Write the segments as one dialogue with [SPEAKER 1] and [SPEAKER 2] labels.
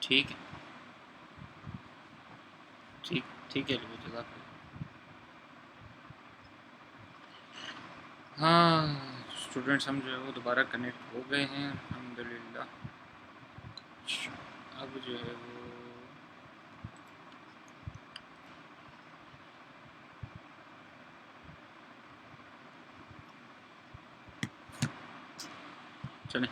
[SPEAKER 1] ठीक है, ठीक ठीक है, जज़ाक। हाँ, स्टूडेंट्स हम जो है वो दोबारा कनेक्ट हो गए हैं अल्हम्दुलिल्लाह। अब जो है वो चलें,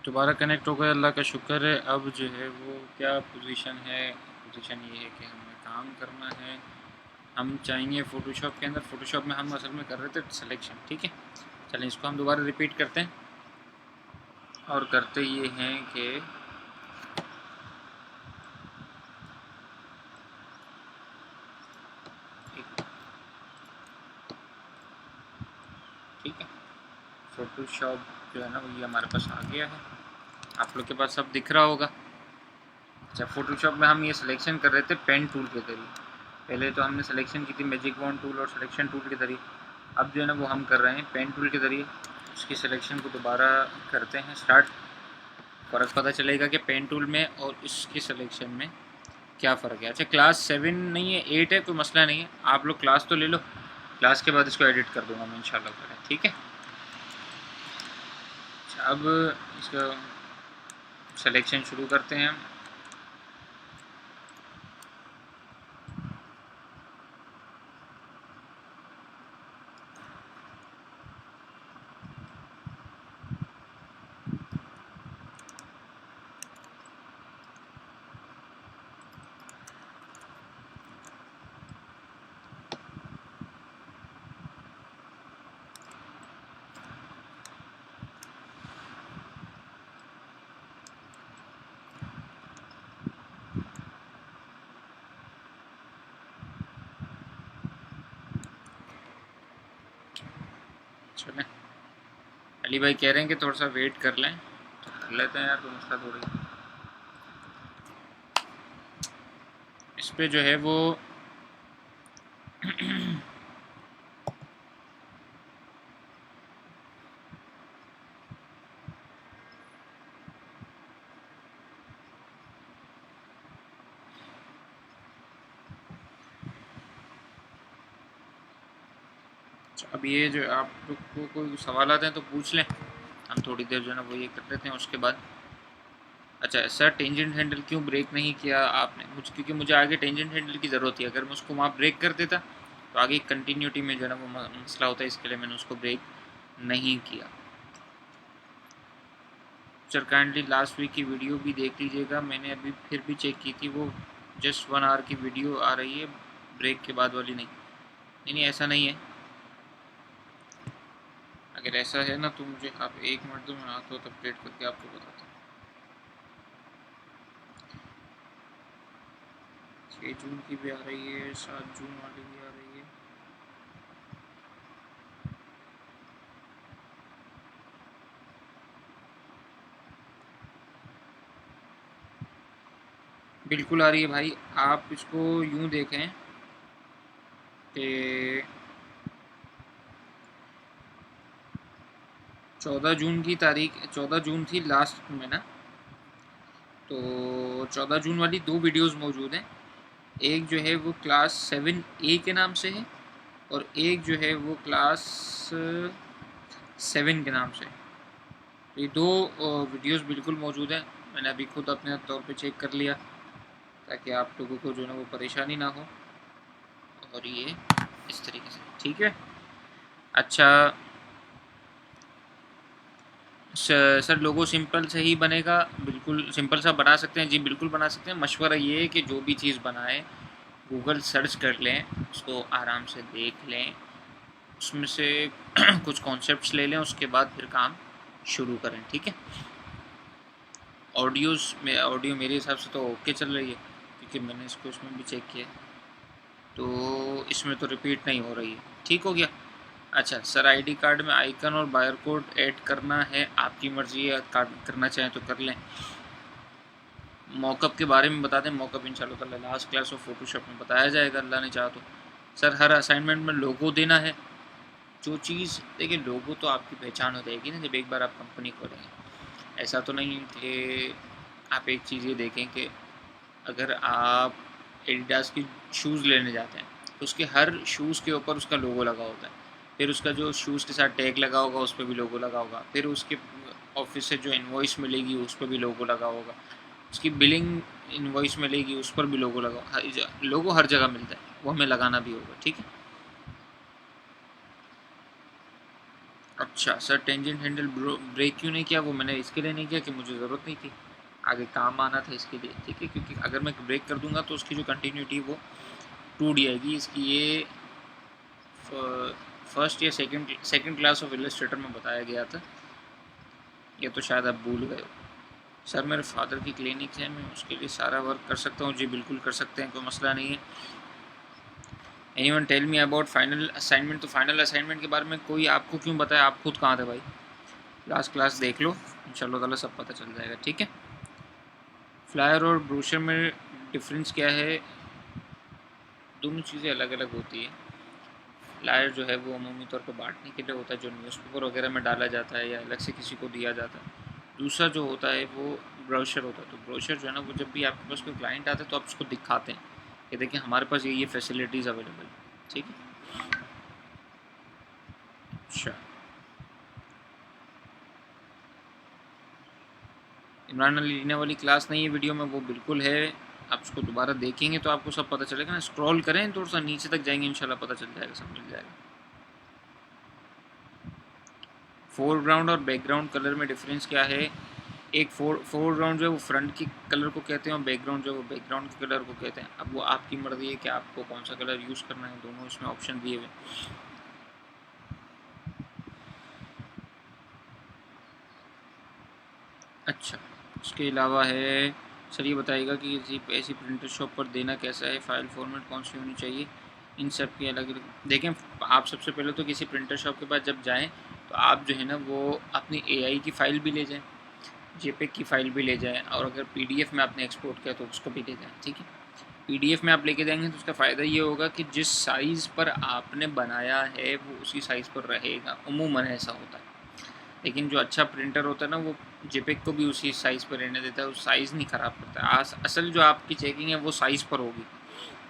[SPEAKER 1] दोबारा कनेक्ट हो गए, अल्लाह का शुक्र है। अब जो है वो क्या पोजीशन है, पोजीशन ये है कि हमें काम करना है। हम चाहेंगे फ़ोटोशॉप के अंदर, फ़ोटोशॉप में हम असल में कर रहे थे सिलेक्शन, ठीक है। चलें, इसको हम दोबारा रिपीट करते हैं और करते ये हैं कि ठीक है, फ़ोटोशॉप जो है ना वो ये हमारे पास आ गया है, आप लोग के पास सब दिख रहा होगा। अच्छा, फ़ोटोशॉप में हम ये सिलेक्शन कर रहे थे पेन टूल के ज़रिए। पहले तो हमने सिलेक्शन की थी मैजिक वॉन्ड टूल और सिलेक्शन टूल के ज़रिए। अब जो है ना वो हम कर रहे हैं पेन टूल के ज़रिए। उसकी सिलेक्शन को दोबारा करते हैं स्टार्ट। फ़र्क पता चलेगा कि पेन टूल में और इसकी सिलेक्शन में क्या फ़र्क है। अच्छा, क्लास 7 नहीं है, 8 है, कोई मसला नहीं है। आप लोग क्लास तो ले लो, क्लास के बाद इसको एडिट कर दूँगा मैं इंशाल्लाह, ठीक है। अच्छा, अब इसका सिलेक्शन शुरू करते हैं हम। चलें, अली भाई कह रहे हैं कि थोड़ा सा वेट कर लें, तो कर लेते हैं यार, तो मसला थोड़ी। इस पर जो है वो अब ये जो आप लोग को कोई सवाल आते हैं तो पूछ लें, हम थोड़ी देर जो है ना वो ये कर लेते हैं उसके बाद। अच्छा सर, टेंजेंट हैंडल क्यों ब्रेक नहीं किया आपने? क्योंकि मुझे आगे टेंजेंट हैंडल की ज़रूरत थी। अगर मैं उसको वहाँ ब्रेक कर देता तो आगे कंटिन्यूटी में जो है ना वो मसला होता है, इसके लिए मैंने उसको ब्रेक नहीं किया। सर काइंडली लास्ट वीक की वीडियो भी देख लीजिएगा, मैंने अभी फिर भी चेक की थी, वो जस्ट 1 आवर की वीडियो आ रही है, ब्रेक के बाद वाली नहीं। नहीं, ऐसा नहीं है। अगर ऐसा है ना तो मुझे आप 1 मिनट दो, मैं आता हूँ तो अपडेट करके आपको बताता हूँ। 6 जून की भी आ रही है, 7 जून वाली भी आ रही है। बिल्कुल आ रही है भाई, आप इसको यूँ देखें कि 14 जून की तारीख, 14 जून थी लास्ट में ना, तो 14 जून वाली 2 वीडियोस मौजूद हैं। एक जो है वो क्लास 7A के नाम से है और एक जो है वो क्लास 7 के नाम से। ये 2 वीडियोस बिल्कुल मौजूद हैं, मैंने अभी खुद अपने तौर पे चेक कर लिया ताकि आप लोगों को जो है ना वो परेशानी ना हो। और ये इस तरीके से, ठीक है। अच्छा सर, लोगो सिंपल से ही बनेगा? बिल्कुल सिंपल सा बना सकते हैं जी, बिल्कुल बना सकते हैं। मशवरा ये है कि जो भी चीज़ बनाएं गूगल सर्च कर लें, उसको आराम से देख लें, उसमें से कुछ कॉन्सेप्ट्स ले लें, उसके बाद फिर काम शुरू करें, ठीक है। ऑडियो मेरे हिसाब से तो ओके चल रही है, क्योंकि मैंने इसको इसमें भी चेक किया, तो इसमें तो रिपीट नहीं हो रही है, ठीक हो गया। अच्छा सर, आईडी कार्ड में आइकन और बायर कोड ऐड करना है, आपकी मर्ज़ी है, करना चाहें तो कर लें। मॉकअप के बारे में बता दें, मॉकअप इंशाल्लाह ताला लास्ट क्लास ऑफ फोटोशॉप में बताया जाएगा, अल्लाह ने चाहा तो। सर हर असाइनमेंट में लोगो देना है? जो चीज़ देखिए, लोगो तो आपकी पहचान हो जाएगी ना जब एक बार आप कंपनी खोलेंगे। ऐसा तो नहीं कि आप एक चीज़ ये देखें कि अगर आप एडिडास की शूज़ लेने जाते हैं तो उसके हर शूज़ के ऊपर उसका लोगो लगा होता है, फिर उसका जो शूज़ के साथ टैग लगा होगा उस पर भी लोगो लगा होगा, फिर उसके ऑफिस से जो इनवॉइस मिलेगी उस पर भी लोगो लगा होगा, उसकी बिलिंग इनवॉइस मिलेगी उस पर भी लोगो लगा, लोगो हर जगह मिलता है, वो हमें लगाना भी होगा। ठीक है। अच्छा सर, टेंजेंट हैंडल ब्रेक क्यों नहीं किया? वो मैंने इसके लिए नहीं किया कि मुझे ज़रूरत नहीं थी, आगे काम आना था इसके लिए। ठीक है, क्योंकि अगर मैं ब्रेक कर दूंगा तो उसकी जो कंटिन्यूटी वो टूट जाएगी। इसकी ये फर्स्ट या सेकंड क्लास ऑफ इलस्ट्रेटर में बताया गया था, ये तो शायद आप भूल गए हो। सर मेरे फादर की क्लिनिक है, मैं उसके लिए सारा वर्क कर सकता हूँ? जी बिल्कुल कर सकते हैं, कोई मसला नहीं है। Anyone tell me about final assignment? तो फाइनल असाइनमेंट के बारे में कोई आपको क्यों बताया? आप खुद कहाँ थे भाई? लास्ट क्लास देख लो, इंशाल्लाह ताला सब पता चल जाएगा। ठीक है। फ्लायर और ब्रोशर में डिफरेंस क्या है? दोनों चीज़ें अलग अलग होती है। फ्लायर जो है वो अमूमी तौर पर बांटने के लिए होता है, जो न्यूज़पेपर वगैरह में डाला जाता है या अलग से किसी को दिया जाता है। दूसरा जो होता है वो ब्रोशर होता है। तो ब्रोशर जो है ना, वो जब भी आपके पास कोई क्लाइंट आता है तो आप उसको दिखाते हैं कि देखिए हमारे पास ये फैसिलिटीज़ अवेलेबल है। ठीक है। अच्छा, इमरान अली लीना वाली क्लास नहीं है वीडियो में? वो बिल्कुल है, आप उसको दोबारा देखेंगे तो आपको सब पता चलेगा ना। स्क्रॉल करें थोड़ा सा नीचे तक जाएंगे, इंशाल्लाह पता चल जाएगा, सब मिल जाएगा। फोरग्राउंड और बैकग्राउंड कलर में डिफरेंस क्या है? एक फोरग्राउंड जो है वो फ्रंट की कलर को कहते हैं और बैकग्राउंड जो है वो बैकग्राउंड के कलर को कहते हैं। अब वो आपकी मर्जी है कि आपको कौन सा कलर यूज़ करना है, दोनों इसमें ऑप्शन दिए हुए। अच्छा, उसके अलावा है सर ये बताइएगा कि किसी ऐसी प्रिंटर शॉप पर देना कैसा है, फ़ाइल फॉर्मेट कौन सी होनी चाहिए, इन सब की अलग अलग। देखें, आप सबसे पहले तो किसी प्रिंटर शॉप के पास जब जाएं तो आप जो है ना वो अपनी एआई की फ़ाइल भी ले जाएं, जेपेग की फ़ाइल भी ले जाएं, और अगर पीडीएफ में आपने एक्सपोर्ट किया तो उसको भी ले जाएं। ठीक है। पीडीएफ में आप लेके जाएंगे तो उसका फ़ायदा ये होगा कि जिस साइज़ पर आपने बनाया है वो उसी साइज़ पर रहेगा, उमूमन ऐसा होता है। लेकिन जो अच्छा प्रिंटर होता है ना वो जेपेग को भी उसी साइज़ पर रहने देता है, वो साइज़ नहीं ख़राब करता है। असल जो आपकी चेकिंग है वो साइज़ पर होगी,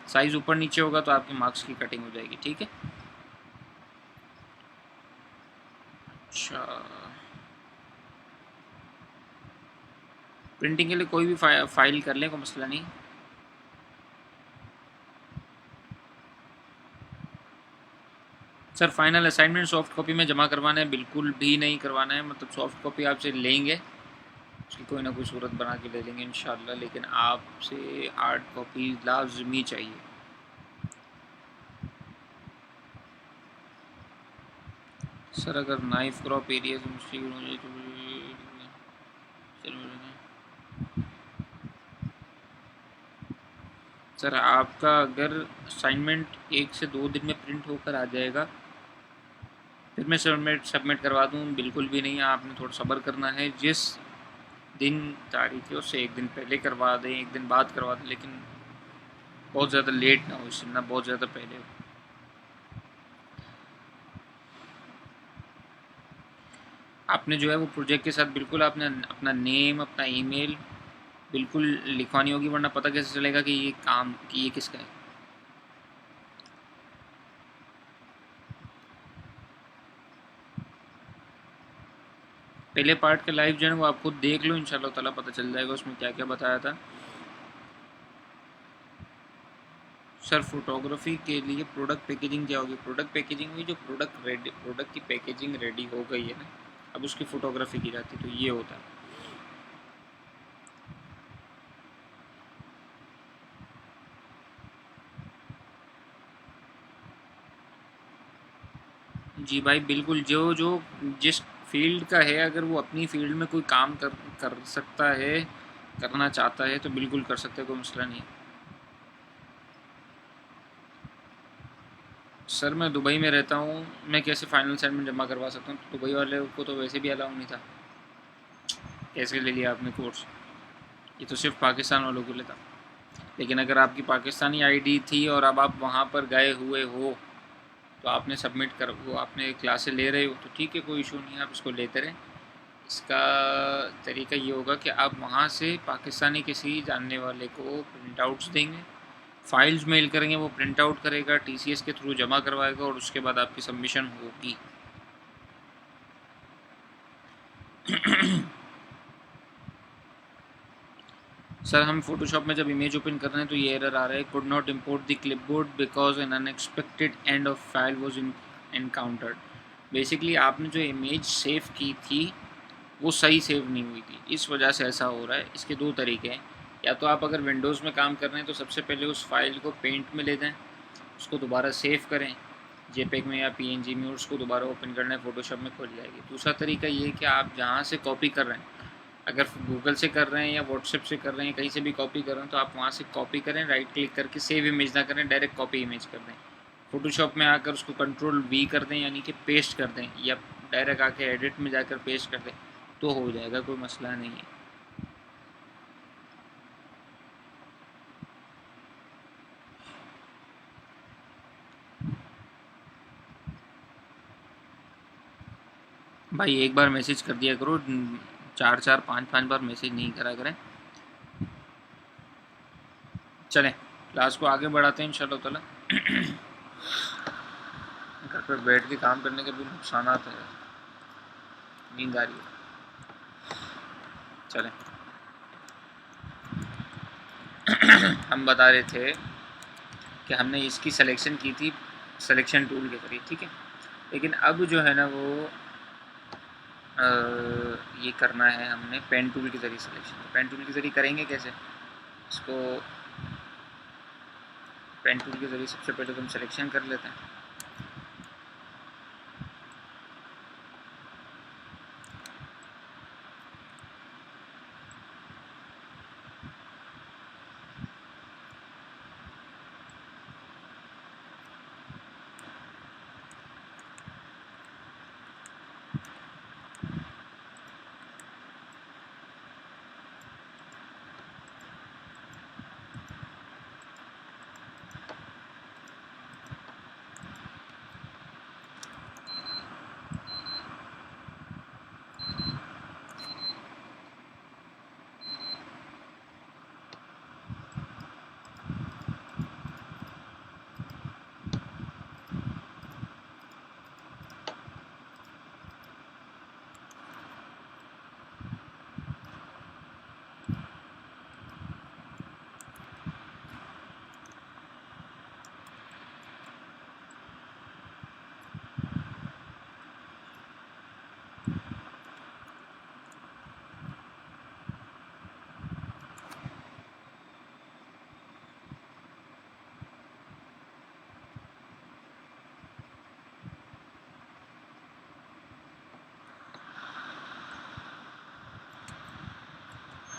[SPEAKER 1] साइज़ ऊपर नीचे होगा तो आपके मार्क्स की कटिंग हो जाएगी। ठीक है। अच्छा, प्रिंटिंग के लिए कोई भी फाइल कर लें, कोई मसला नहीं। Sir final assignment soft copy में जमा करवाना है? बिल्कुल भी नहीं करवाना है, मतलब सॉफ्ट कॉपी आपसे लेंगे, उसकी कोई ना कोई सूरत बना के ले लेंगे इंशाल्लाह, लेकिन आपसे हार्ड कॉपी लाजमी चाहिए। सर अगर नाइफ क्रॉप एरिया से मुश्किल हो जाए तो सर आपका अगर असाइनमेंट 1 से 2 दिन में प्रिंट होकर आ जाएगा फिर मैं सबमिट करवा दूँ? बिल्कुल भी नहीं, आपने थोड़ा सब्र करना है। जिस दिन तारीख है उससे 1 दिन पहले करवा दें, 1 दिन बाद करवा दें, लेकिन बहुत ज़्यादा लेट ना हो, इससे ना बहुत ज़्यादा पहले हो। आपने जो है वो प्रोजेक्ट के साथ बिल्कुल आपने अपना नेम, अपना ईमेल बिल्कुल लिखवानी होगी, वरना पता कैसे चलेगा कि ये काम कि ये किसका है। पहले पार्ट का लाइव जो है वो आप खुद देख लो, इंशाल्लाह ताला पता चल जाएगा उसमें क्या क्या बताया था। सर फोटोग्राफी के लिए प्रोडक्ट पैकेजिंग क्या होगी? प्रोडक्ट पैकेजिंग हुई जो प्रोडक्ट की पैकेजिंग रेडी हो गई है ना, अब उसकी फ़ोटोग्राफी की जाती है, तो ये होता है। जी भाई बिल्कुल, जो जो जिस फील्ड का है अगर वो अपनी फील्ड में कोई काम कर सकता है, करना चाहता है तो बिल्कुल कर सकता है, कोई मसला नहीं। सर मैं दुबई में रहता हूँ, मैं कैसे फाइनल असाइनमेंट जमा करवा सकता हूँ? तो दुबई वाले को तो वैसे भी अलाउ नहीं था, कैसे ले लिया आपने कोर्स? ये तो सिर्फ पाकिस्तान वालों के लिए था। लेकिन अगर आपकी पाकिस्तानी आईडी थी और अब आप वहाँ पर गए हुए हो तो आपने सबमिट कर, वो आपने क्लासें ले रहे हो तो ठीक है, कोई इशू नहीं है, आप इसको लेते रहें। इसका तरीका ये होगा कि आप वहाँ से पाकिस्तानी किसी जानने वाले को प्रिंट आउट्स देंगे, फाइल्स मेल करेंगे, वो प्रिंट आउट करेगा, TCS के थ्रू जमा करवाएगा और उसके बाद आपकी सबमिशन होगी। सर हम फोटोशॉप में जब इमेज ओपन कर रहे हैं तो ये एरर आ रहा है, could not import the clipboard because N unexpected end of file was encountered. Basically आपने जो इमेज सेव की थी वो सही सेव नहीं हुई थी, इस वजह से ऐसा हो रहा है। इसके दो तरीके हैं, या तो आप अगर विंडोज़ में काम कर रहे हैं तो सबसे पहले उस फाइल को पेंट में ले दें, उसको दोबारा सेव करें जेपेग में या PNG में, उसको दोबारा ओपन करना है फोटोशॉप में खुल जाएगी। दूसरा तरीका ये है कि आप जहाँ से कॉपी कर रहे हैं, अगर गूगल से कर रहे हैं या व्हाट्सएप से कर रहे हैं, कहीं से भी कॉपी कर रहे हैं, तो आप वहाँ से कॉपी करें, राइट क्लिक करके सेव इमेज ना करें, डायरेक्ट कॉपी इमेज कर दें। फोटोशॉप में आकर उसको Ctrl+V कर दें, यानी कि पेस्ट कर दें, या डायरेक्ट आके एडिट में जाकर पेस्ट कर दें तो हो जाएगा, कोई मसला नहीं है। भाई एक बार मैसेज कर दिया करो, 4-4 5-5 बार मैसेज नहीं करा करें। चलें क्लास को आगे बढ़ाते हैं इंशाल्लाह ताला। घर पर बैठ के काम करने के भी नुकसान है, नींद आ रही है। चलें हम बता रहे थे कि हमने इसकी सिलेक्शन की थी सिलेक्शन टूल के जरिए, ठीक है। लेकिन अब जो है ना वो ये करना है हमने पेन टूल के ज़रिए सिलेक्शन। पेन टूल के ज़रिए करेंगे कैसे इसको? पेन टूल के ज़रिए सबसे पहले तो हम सिलेक्शन कर लेते हैं।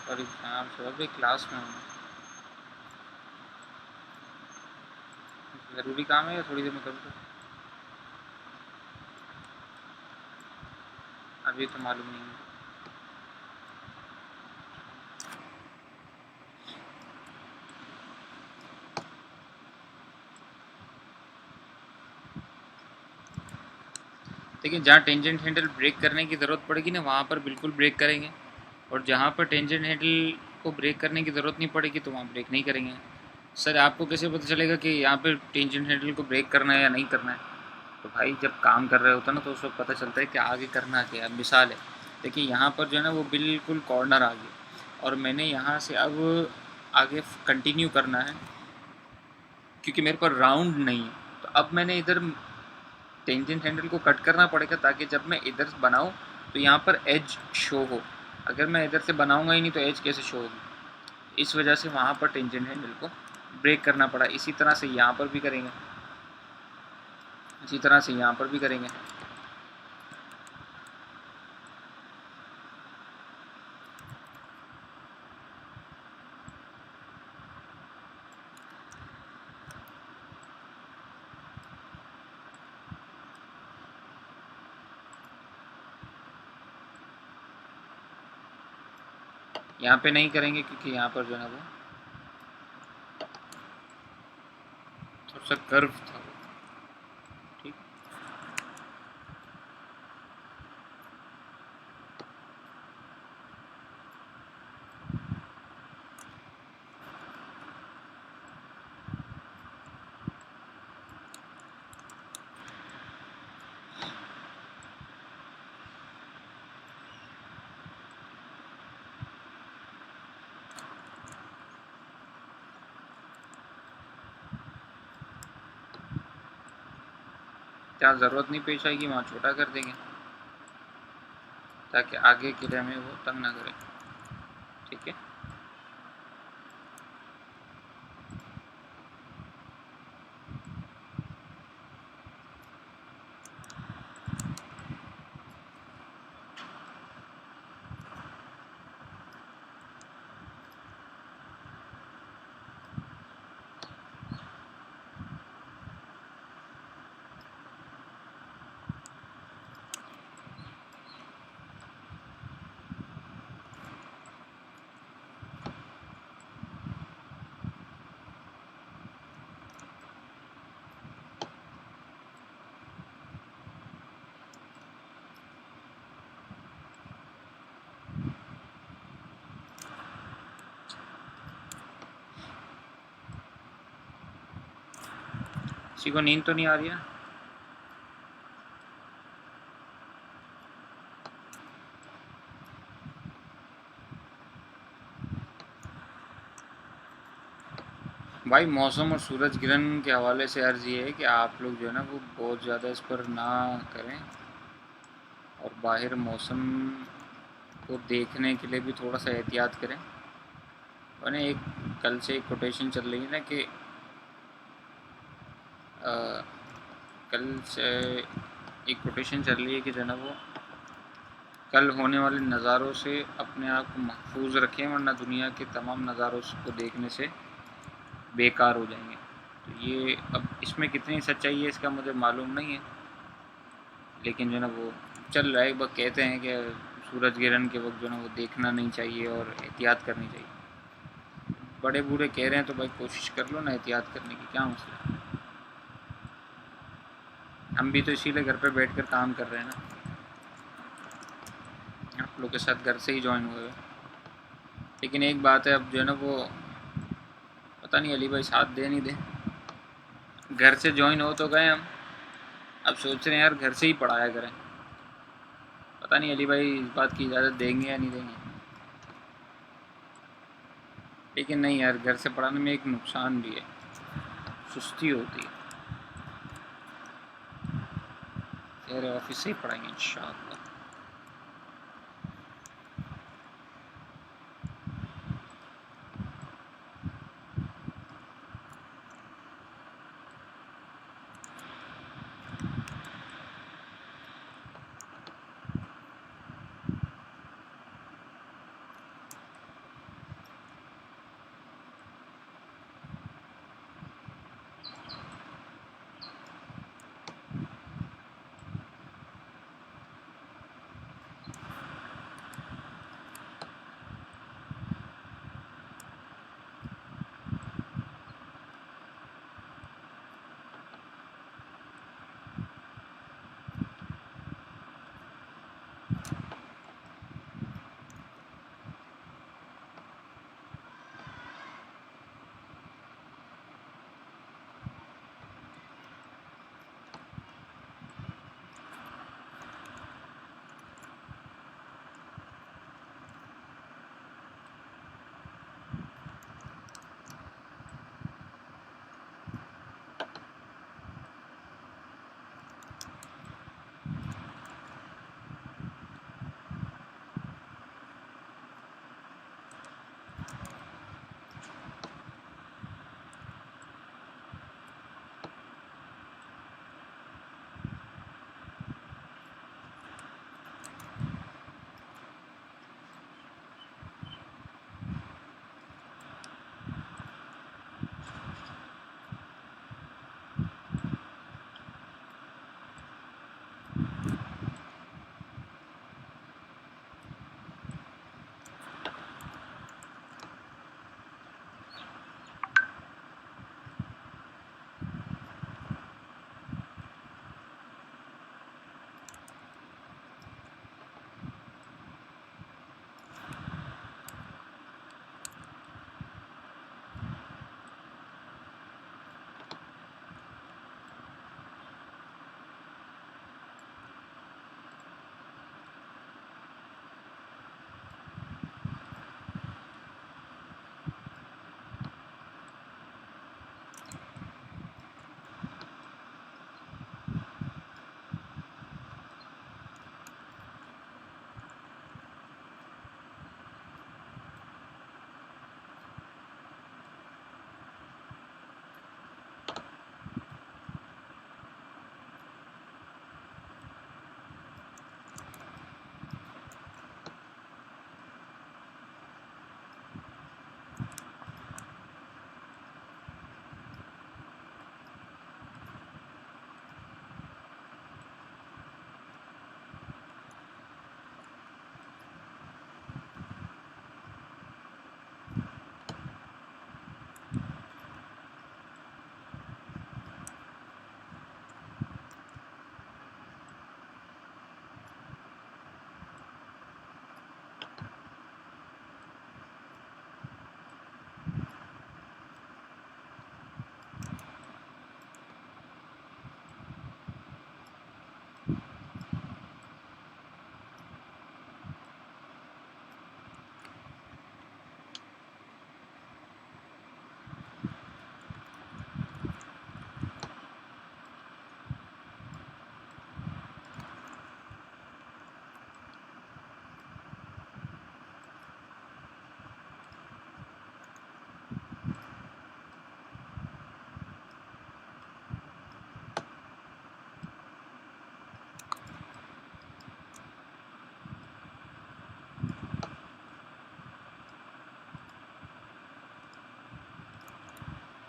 [SPEAKER 1] सॉरी हाँ सर क्लास में हूँ, ज़रूरी काम है या थोड़ी देर में कर दो? अभी तो मालूम नहीं है। देखिए जहाँ टेंजेंट हैंडल ब्रेक करने की ज़रूरत पड़ेगी ना वहाँ पर बिल्कुल ब्रेक करेंगे, और जहाँ पर टेंजेंट हैंडल को ब्रेक करने की ज़रूरत नहीं पड़ेगी तो वहाँ ब्रेक नहीं करेंगे। सर आपको कैसे पता चलेगा कि यहाँ पे टेंजेंट हैंडल को ब्रेक करना है या नहीं करना है? तो भाई जब काम कर रहे होता ना तो उस वक्त पता चलता है कि आगे करना क्या है। मिसाल है, देखिए यहाँ पर जो है ना वो बिल्कुल कॉर्नर आ गया और मैंने यहाँ से अब आगे कंटिन्यू करना है क्योंकि मेरे पास राउंड नहीं है। तो अब मैंने इधर टेंजेंट हैंडल को कट करना पड़ेगा ताकि जब मैं इधर बनाऊँ तो यहाँ पर एज शो हो। अगर मैं इधर से बनाऊँगा ही नहीं तो एज कैसे शो होगी? इस वजह से वहाँ पर टेंजेंट हैंडल को ब्रेक करना पड़ा। इसी तरह से यहाँ पर भी करेंगे, इसी तरह से यहाँ पर भी करेंगे। यहाँ पे नहीं करेंगे क्योंकि यहाँ पर जो है वो थोड़ा सा कर्व था, ठीक। जहाँ ज़रूरत नहीं पेश आएगी वहाँ छोटा कर देंगे, ताकि आगे के लिए हमें वो तंग ना करे। ठीक है, किसी को नींद तो नहीं आ रही है? भाई मौसम और सूरज ग्रहण के हवाले से अर्ज़ ये है कि आप लोग जो है ना वो बहुत ज़्यादा इस पर ना करें, और बाहर मौसम को देखने के लिए भी थोड़ा सा एहतियात करें। और एक कल से एक कोटेशन चल रही है ना कि कल से एक कोटेशन चल रही है कि जो है ना वो कल होने वाले नज़ारों से अपने आप को महफूज रखें, वरना दुनिया के तमाम नज़ारों को देखने से बेकार हो जाएंगे। तो ये अब इसमें कितनी सच्चाई है इसका मुझे मालूम नहीं है, लेकिन जो है ना वो चल रहा है। वह कहते हैं कि सूरज ग्रहण के वक्त जो है ना वो देखना नहीं चाहिए और एहतियात करनी चाहिए। बड़े बूढ़े कह रहे हैं तो भाई कोशिश कर लो ना एहतियात करने की, क्या मसला है। हम भी तो इसीलिए घर पे बैठ कर काम कर रहे हैं ना, आप लोग के साथ घर से ही ज्वाइन हुए हुए। लेकिन एक बात है, अब जो है ना वो पता नहीं अली भाई साथ दे नहीं दे। घर से ज्वाइन हो तो गए हम, अब सोच रहे हैं यार घर से ही पढ़ाया करें। पता नहीं अली भाई इस बात की इजाज़त देंगे या नहीं देंगे। लेकिन नहीं यार, घर से पढ़ाने में एक नुकसान भी है, सुस्ती होती है। यार ऑफिस से ही पढ़ाएंगे इंशाअल्लाह।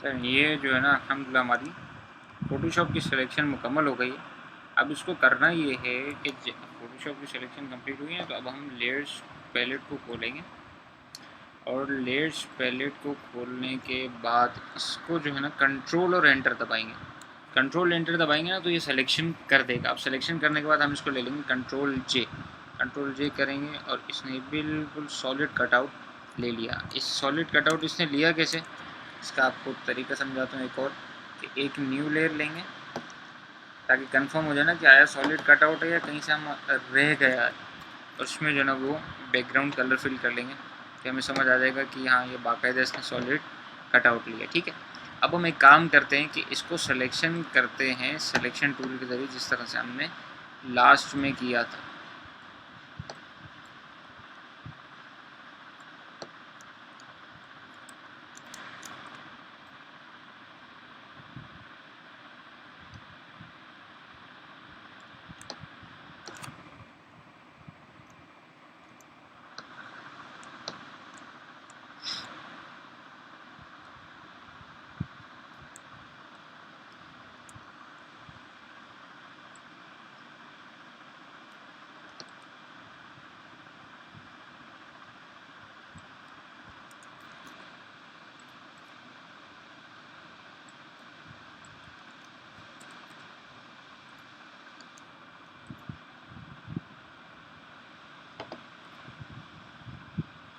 [SPEAKER 1] तो ये जो है ना अल्हम्दुलिल्लाह हमारी फ़ोटोशॉप की सिलेक्शन मुकम्मल हो गई है। अब इसको करना ये है कि फ़ोटोशॉप की सिलेक्शन कंप्लीट हुई है, तो अब हम लेयर्स पैलेट को खोलेंगे और लेयर्स पैलेट को खोलने के बाद इसको जो है ना कंट्रोल और एंटर दबाएंगे। कंट्रोल एंटर दबाएंगे ना तो ये सिलेक्शन कर देगा। अब सिलेक्शन करने के बाद हम इसको ले लेंगे कंट्रोल जे करेंगे और इसने बिल्कुल सॉलिड कटआउट ले लिया। इस सॉलिड कटआउट इसने लिया कैसे, इसका आपको तरीका समझाता हूँ एक और, कि एक न्यू लेयर लेंगे ताकि कंफर्म हो जाए ना कि आया सॉलिड कटआउट है या कहीं से हम रह गया है, और उसमें जो है ना वो बैकग्राउंड कलर फिल कर लेंगे कि हमें समझ आ जाएगा कि हाँ ये बाकायदा इसने सॉलिड कटआउट लिया। ठीक है, अब हम एक काम करते हैं कि इसको सिलेक्शन करते हैं सिलेक्शन टूल के ज़रिए, जिस तरह से हमने लास्ट में किया था।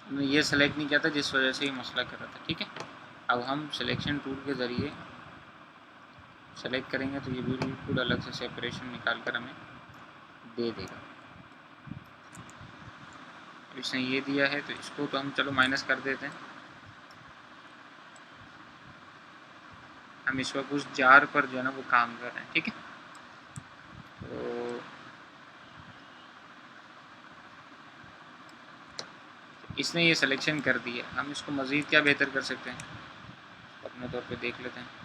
[SPEAKER 1] हमने ये सेलेक्ट नहीं किया था जिस वजह से ये मसला कर रहा था। ठीक है, अब हम सिलेक्शन टूल के ज़रिए सेलेक्ट करेंगे तो ये बिल्कुल अलग से सेपरेशन निकाल कर हमें दे देगा। इसने ये दिया है तो इसको तो हम चलो माइनस कर देते हैं। हम इस वक्त उस जार पर जो है ना वो काम कर रहे हैं। ठीक है, तो इसने ये सिलेक्शन कर दिया। हम इसको मज़ीद क्या बेहतर कर सकते हैं, अपने तौर पे देख लेते हैं।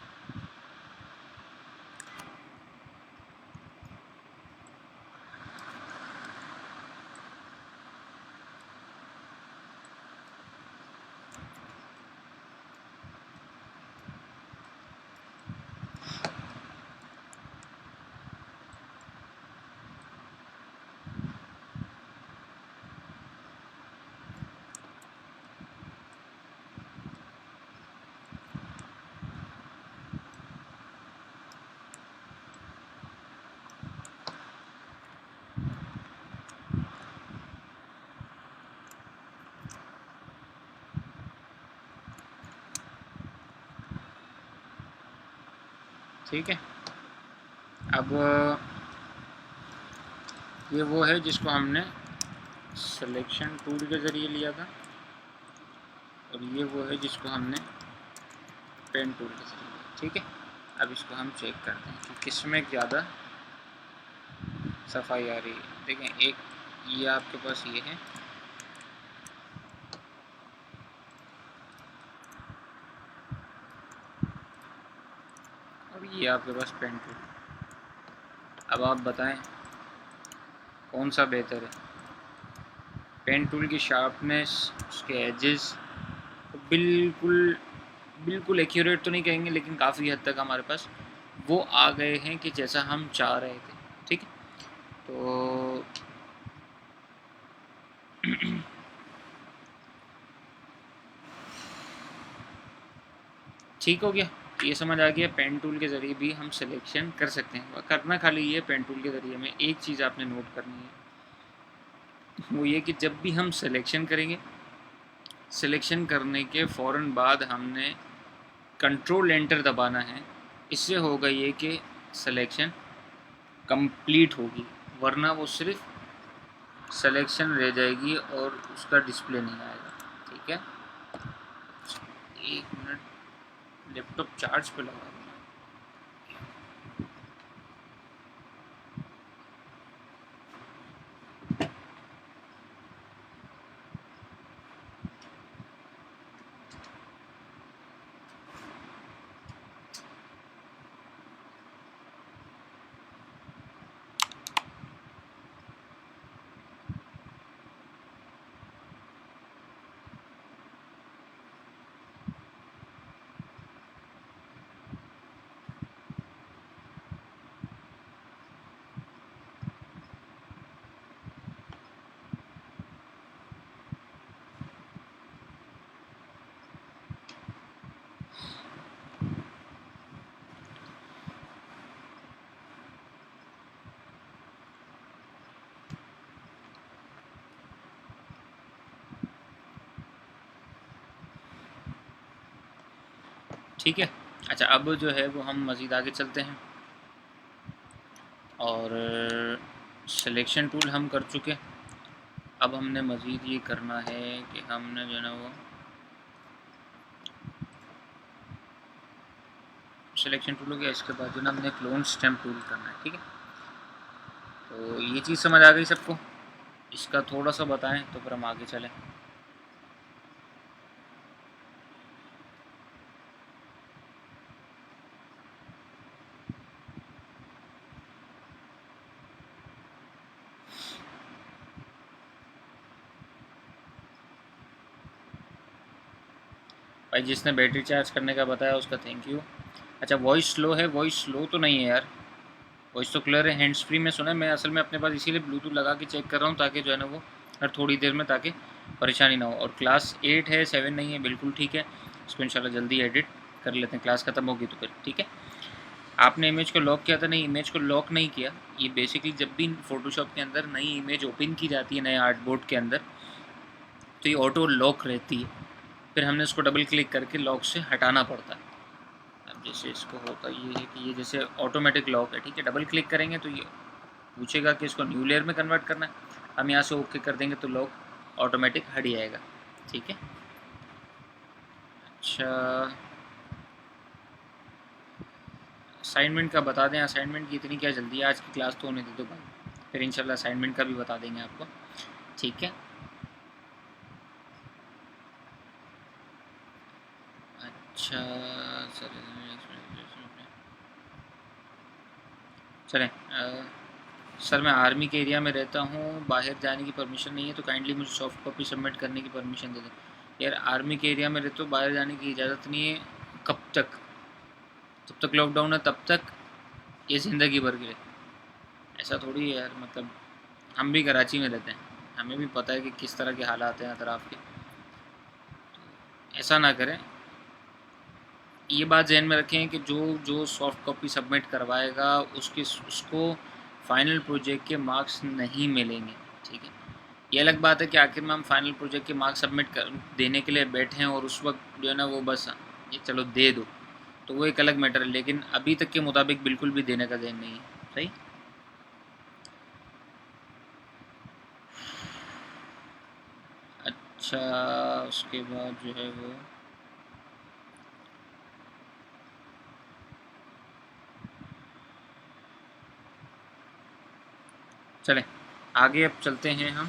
[SPEAKER 1] ठीक है, अब ये वो है जिसको हमने सिलेक्शन टूल के ज़रिए लिया था, और ये वो है जिसको हमने पेन टूल के ज़रिए लिया। ठीक है, अब इसको हम चेक करते हैं कि किस में ज़्यादा सफाई आ रही है। देखें, एक ये आपके पास ये है, और ये आपके पास पेन टूल। अब आप बताएं कौन सा बेहतर है। पेन टूल की शार्पनेस, उसके एजेस बिल्कुल बिल्कुल एक्यूरेट तो नहीं कहेंगे, लेकिन काफ़ी हद तक हमारे पास वो आ गए हैं कि जैसा हम चाह रहे थे। ठीक है, तो ठीक हो गया, ये समझ आ गया। पेन टूल के ज़रिए भी हम सिलेक्शन कर सकते हैं। करना खाली ये पेन टूल के ज़रिए में एक चीज़ आपने नोट करनी है, वो ये कि जब भी हम सिलेक्शन करेंगे, सिलेक्शन करने के फ़ौरन बाद हमने कंट्रोल एंटर दबाना है। इससे होगा ये कि सिलेक्शन कंप्लीट होगी, वरना वो सिर्फ सिलेक्शन रह जाएगी और उसका डिस्प्ले नहीं आएगा। ठीक है, एक मिनट, लैपटॉप चार्ज पे लगा। ठीक है। अच्छा, अब जो है वो हम मज़ीद आगे चलते हैं और सिलेक्शन टूल हम कर चुके। अब हमने मज़ीद ये करना है कि हमने जो है ना वो सिलेक्शन टूल हो गया, इसके बाद जो ना हमने क्लोन स्टैम्प टूल करना है। ठीक है, तो ये चीज़ समझ आ गई सबको? इसका थोड़ा सा बताएं तो फिर हम आगे चलें। भाई जिसने बैटरी चार्ज करने का बताया उसका थैंक यू। अच्छा, वॉइस स्लो है? वॉइस स्लो तो नहीं है यार, वॉइस तो क्लियर है। हैंड्स फ्री में सुना है मैं, असल में अपने पास इसीलिए ब्लूटूथ लगा के चेक कर रहा हूँ ताकि जो है ना वो हर थोड़ी देर में, ताकि परेशानी ना हो। और क्लास 8 है, 7 नहीं है, बिल्कुल ठीक है। इसको इंशाल्लाह जल्दी एडिट कर लेते हैं, क्लास ख़त्म होगी तो फिर ठीक है। आपने इमेज को लॉक किया था? नहीं, इमेज को लॉक नहीं किया। ये बेसिकली जब भी फ़ोटोशॉप के अंदर नई इमेज ओपन की जाती है नए आर्टबोर्ड के अंदर, तो ये ऑटो लॉक रहती है, फिर हमने इसको डबल क्लिक करके लॉक से हटाना पड़ता है। अब जैसे इसको होता ये है कि ये जैसे ऑटोमेटिक लॉक है, ठीक है, डबल क्लिक करेंगे तो ये पूछेगा कि इसको न्यू लेयर में कन्वर्ट करना है। हम यहाँ से ओके कर देंगे तो लॉक ऑटोमेटिक हट जाएगा। ठीक है। अच्छा, असाइनमेंट का बता दें? असाइनमेंट की इतनी क्या जल्दी है, आज की क्लास तो होने दे दो भाई, फिर इंशाल्लाह असाइनमेंट का भी बता देंगे आपको। ठीक है। अच्छा चलें। सर मैं आर्मी के एरिया में रहता हूँ, बाहर जाने की परमिशन नहीं है, तो काइंडली मुझे सॉफ्ट कॉपी सबमिट करने की परमिशन दे दें। यार आर्मी के एरिया में रहते हो, बाहर जाने की इजाज़त नहीं है। कब तक? जब तक लॉकडाउन है तब तक, ये ज़िंदगी भर के लिए? ऐसा थोड़ी है यार, मतलब हम भी कराची में रहते हैं, हमें भी पता है कि किस तरह के हालात हैं अतराफ़ के। ऐसा ना करें, ये बात जहन में रखें कि जो जो सॉफ्ट कॉपी सबमिट करवाएगा उसको फाइनल प्रोजेक्ट के मार्क्स नहीं मिलेंगे। ठीक है। ये अलग बात है कि आखिर में हम फाइनल प्रोजेक्ट के मार्क्स सबमिट कर देने के लिए बैठे हैं और उस वक्त जो है ना वो बस ये चलो दे दो, तो वो एक अलग मैटर है, लेकिन अभी तक के मुताबिक बिल्कुल भी देने का जहन नहीं है। सही। अच्छा, उसके बाद जो है वो चलें आगे, अब चलते हैं हम,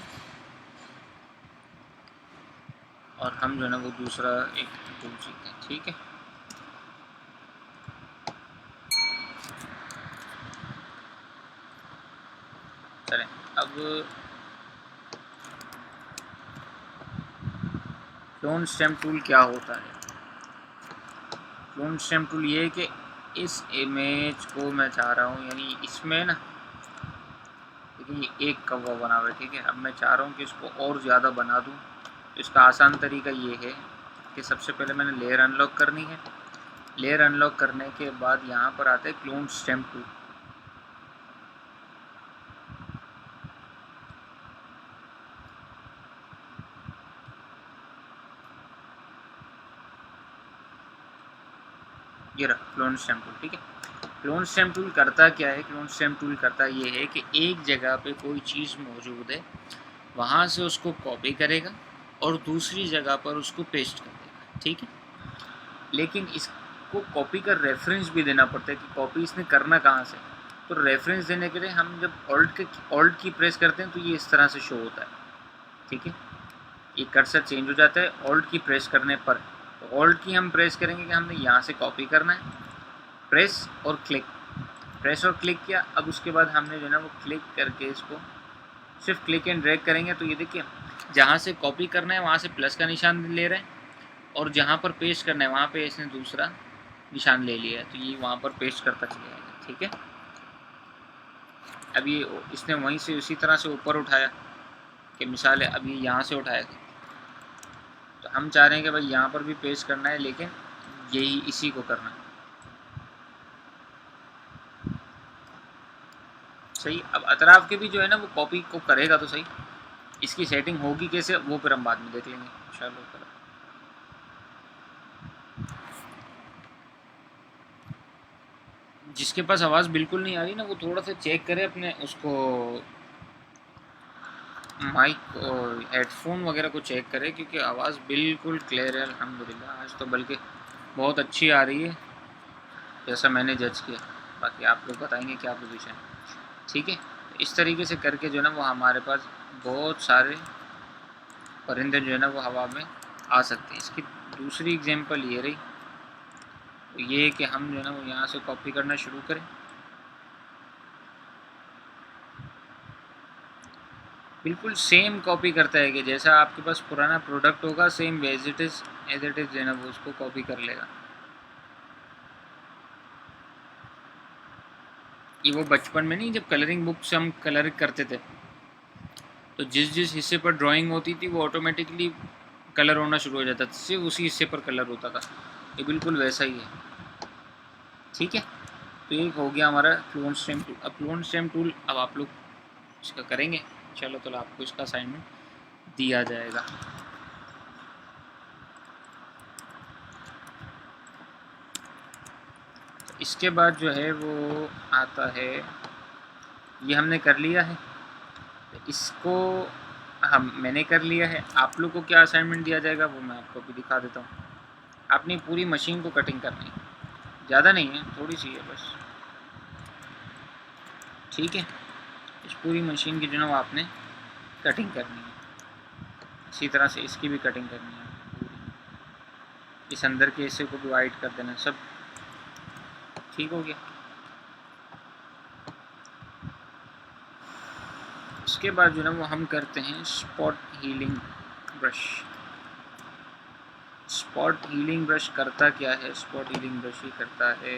[SPEAKER 1] और हम जो है ना वो दूसरा एक टूल सीखते हैं। ठीक है। चलें अब, क्लोन स्टैम्प टूल क्या होता है? क्लोन स्टैम्प टूल ये है कि इस इमेज को मैं चाह रहा हूँ, यानी इसमें ना देखिए ये एक कौवा बना हुआ है, ठीक है। अब मैं चाह रहा हूँ कि इसको और ज़्यादा बना दूँ। तो इसका आसान तरीका ये है कि सबसे पहले मैंने लेयर अनलॉक करनी है। लेयर अनलॉक करने के बाद यहाँ पर आता है क्लोन स्टैम्प टूल। ये रहा क्लोन स्टैम्प टूल। ठीक है। क्लोन स्टैम्प टूल करता क्या है? क्लोन स्टैम्प टूल करता ये है कि एक जगह पे कोई चीज़ मौजूद है, वहाँ से उसको कॉपी करेगा और दूसरी जगह पर उसको पेस्ट कर देगा। ठीक है। लेकिन इसको कॉपी का रेफरेंस भी देना पड़ता है कि कॉपी इसने करना कहाँ से। तो रेफरेंस देने के लिए हम जब ऑल्ट की प्रेस करते हैं तो ये इस तरह से शो होता है। ठीक है। ये कर्सर चेंज हो जाता है ऑल्ट की प्रेस करने पर। तो ऑल्ट की हम प्रेस करेंगे कि हमने यहाँ से कॉपी करना है, प्रेस और क्लिक, प्रेस और क्लिक किया। अब उसके बाद हमने जो है ना वो क्लिक करके इसको सिर्फ क्लिक एंड ड्रैग करेंगे, तो ये देखिए जहाँ से कॉपी करना है वहाँ से प्लस का निशान ले रहे हैं, और जहाँ पर पेस्ट करना है वहाँ पे इसने दूसरा निशान ले लिया है, तो ये वहाँ पर पेस्ट करता चला जाएगा। ठीक है। अब ये इसने वहीं से उसी तरह से ऊपर उठाया कि मिसाल है, अब ये यहाँ से उठाया था, तो हम चाह रहे हैं कि भाई यहाँ पर भी पेस्ट करना है, लेकिन यही इसी को करना है। सही। अब अतराफ के भी जो है ना वो कॉपी को करेगा तो सही, इसकी सेटिंग होगी कैसे वो फिर हम बाद में देख लेंगे इंशाल्लाह। जिसके पास आवाज़ बिल्कुल नहीं आ रही ना, वो थोड़ा सा चेक करे अपने उसको माइक और हेडफोन वगैरह को चेक करे, क्योंकि आवाज़ बिल्कुल क्लियर है अल्हम्दुलिल्लाह। आज तो बल्कि बहुत अच्छी आ रही है जैसा मैंने जज किया। बाकी आप लोग बताएंगे क्या पोजीशन है। ठीक है, इस तरीके से करके जो है ना वो हमारे पास बहुत सारे परिंदे जो है ना वो हवा में आ सकते हैं। इसकी दूसरी एग्जांपल ये रही, तो ये कि हम जो है ना वो यहाँ से कॉपी करना शुरू करें। बिल्कुल सेम कॉपी करता है कि जैसा आपके पास पुराना प्रोडक्ट होगा, सेम एज इट इज़ जो है ना वो उसको कॉपी कर लेगा। ये वो बचपन में नहीं, जब कलरिंग बुक से हम कलर करते थे, तो जिस जिस हिस्से पर ड्राइंग होती थी वो ऑटोमेटिकली कलर होना शुरू हो जाता था, सिर्फ उसी हिस्से पर कलर होता था। ये बिल्कुल वैसा ही है। ठीक है, तो ये हो गया हमारा फ्लुएंट स्टेम टूल। अब फ्लुएंट स्टेम टूल अब आप लोग इसका करेंगे। चलो तो आपको इसका असाइनमेंट दिया जाएगा। इसके बाद जो है वो आता है, ये हमने कर लिया है, इसको मैंने कर लिया है। आप लोग को क्या असाइनमेंट दिया जाएगा वो मैं आपको भी दिखा देता हूँ। आपने पूरी मशीन को कटिंग करनी है, ज़्यादा नहीं है, थोड़ी सी है बस। ठीक है, इस पूरी मशीन की जो है वो आपने कटिंग करनी है। इसी तरह से इसकी भी कटिंग करनी है पूरी। इस अंदर के हिस्से को भी वाइट कर देना, सब ठीक हो गया। इसके बाद जो है वो हम करते हैं spot healing brush. Spot healing brush करता क्या है? स्पॉट हीलिंग ब्रश ही करता है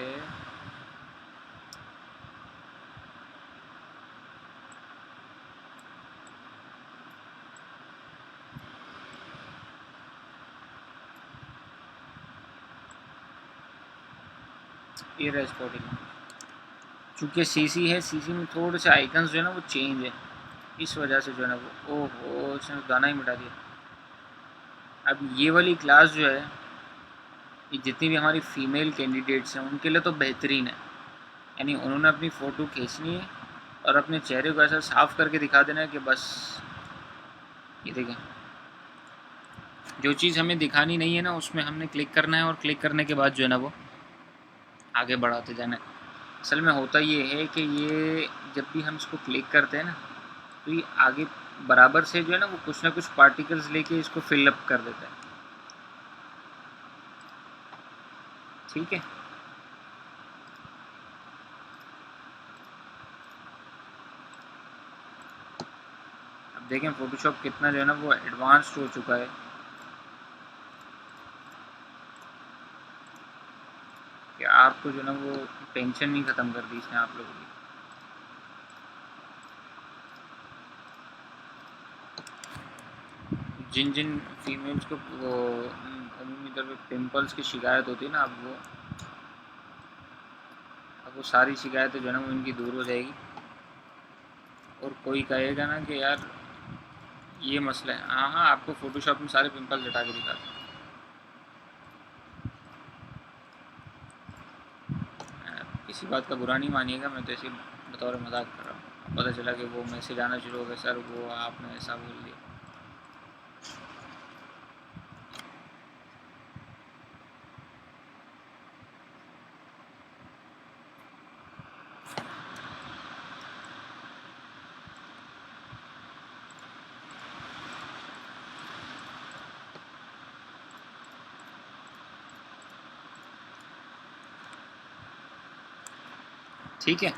[SPEAKER 1] ये रहा स्पॉट हीलिंग। चूँकि सीसी है, सीसी में थोड़े से आइकन्स जो है ना वो चेंज है, इस वजह से जो है ना वो, ओहो इसने गाना ही मिटा दिया। अब ये वाली क्लास जो है, ये जितनी भी हमारी फ़ीमेल कैंडिडेट्स हैं उनके लिए तो बेहतरीन है। यानी उन्होंने अपनी फ़ोटो खींचनी है और अपने चेहरे को ऐसा साफ़ करके दिखा देना है कि बस ये देखें, जो चीज़ हमें दिखानी नहीं है ना उसमें हमने क्लिक करना है, और क्लिक करने के बाद जो है ना वो आगे बढ़ाते जाना है। असल में होता ये है कि ये जब भी हम इसको क्लिक करते हैं ना, तो ये आगे बराबर से जो है ना वो कुछ ना कुछ पार्टिकल्स लेके इसको फिलअप कर देता है। ठीक है, अब देखें फ़ोटोशॉप कितना जो है ना वो एडवांस्ड हो चुका है कि आपको जो है ना वो टेंशन नहीं ख़त्म कर दी इसने आप लोगों की। जिन जिन फीमेल्स को वो अमूमी तौर पर पिम्पल्स की शिकायत होती है ना, अब वो सारी शिकायतें जो है ना वो इनकी दूर हो जाएगी। और कोई कहेगा ना कि यार ये मसला है, हाँ हाँ आपको फ़ोटोशॉप में सारे पिंपल्स हटा के दिखा दूँ। किसी बात का बुरा नहीं मानिएगा, मैं तो ऐसे बतौर मजाक कर रहा हूँ। पता चला कि वो मैसेज आना शुरू हो गया, सर वो आपने ऐसा बोल दिया। ठीक है,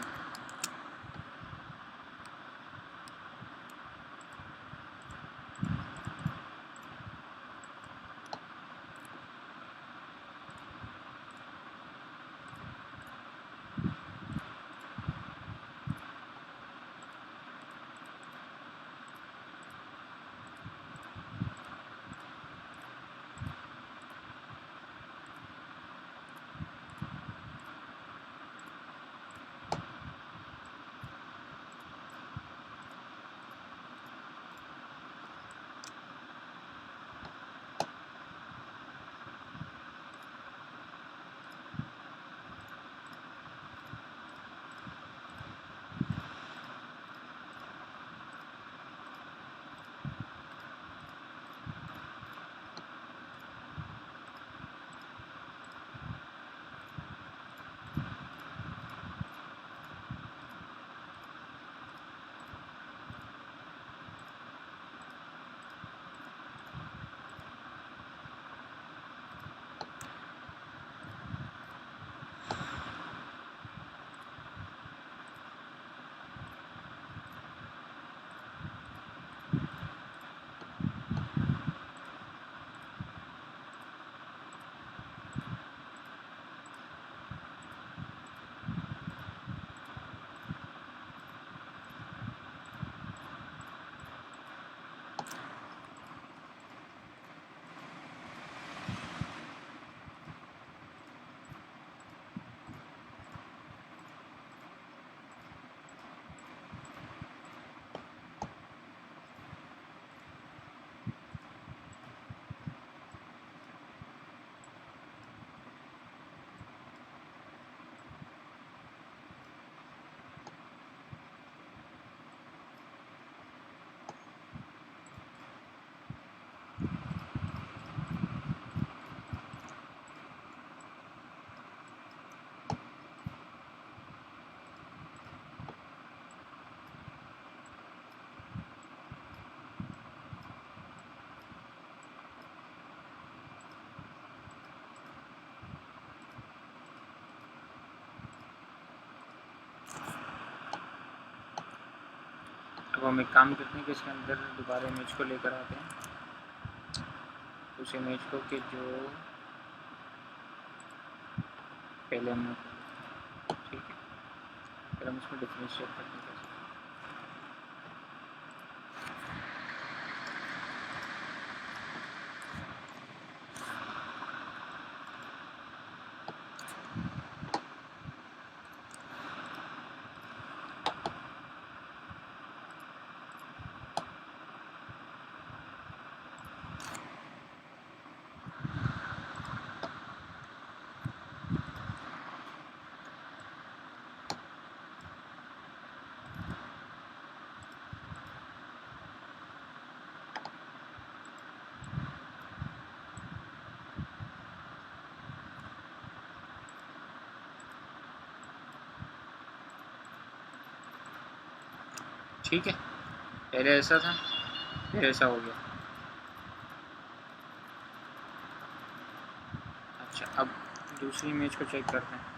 [SPEAKER 1] अब हम एक काम करते हैं कि इसके अंदर दोबारा इमेज को लेकर आते हैं, उस इमेज को कि जो पहले हमने, ठीक है, फिर हम इसमें डिफरेंशिएट करते हैं। ठीक है, पहले ऐसा था, फिर ऐसा हो गया। अच्छा, अब दूसरी इमेज को चेक करते हैं।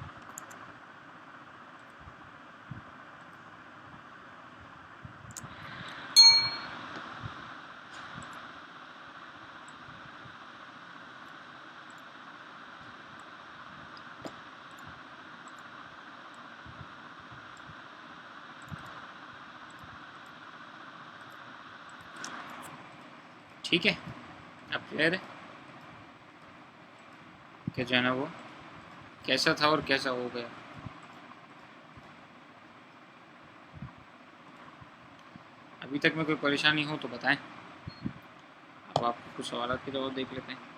[SPEAKER 1] ठीक है, अब क्लियर है कि जो है ना वो कैसा था और कैसा हो गया। अभी तक में कोई परेशानी हो तो बताएं। अब आपको कुछ सवाल की जवाब देख लेते हैं।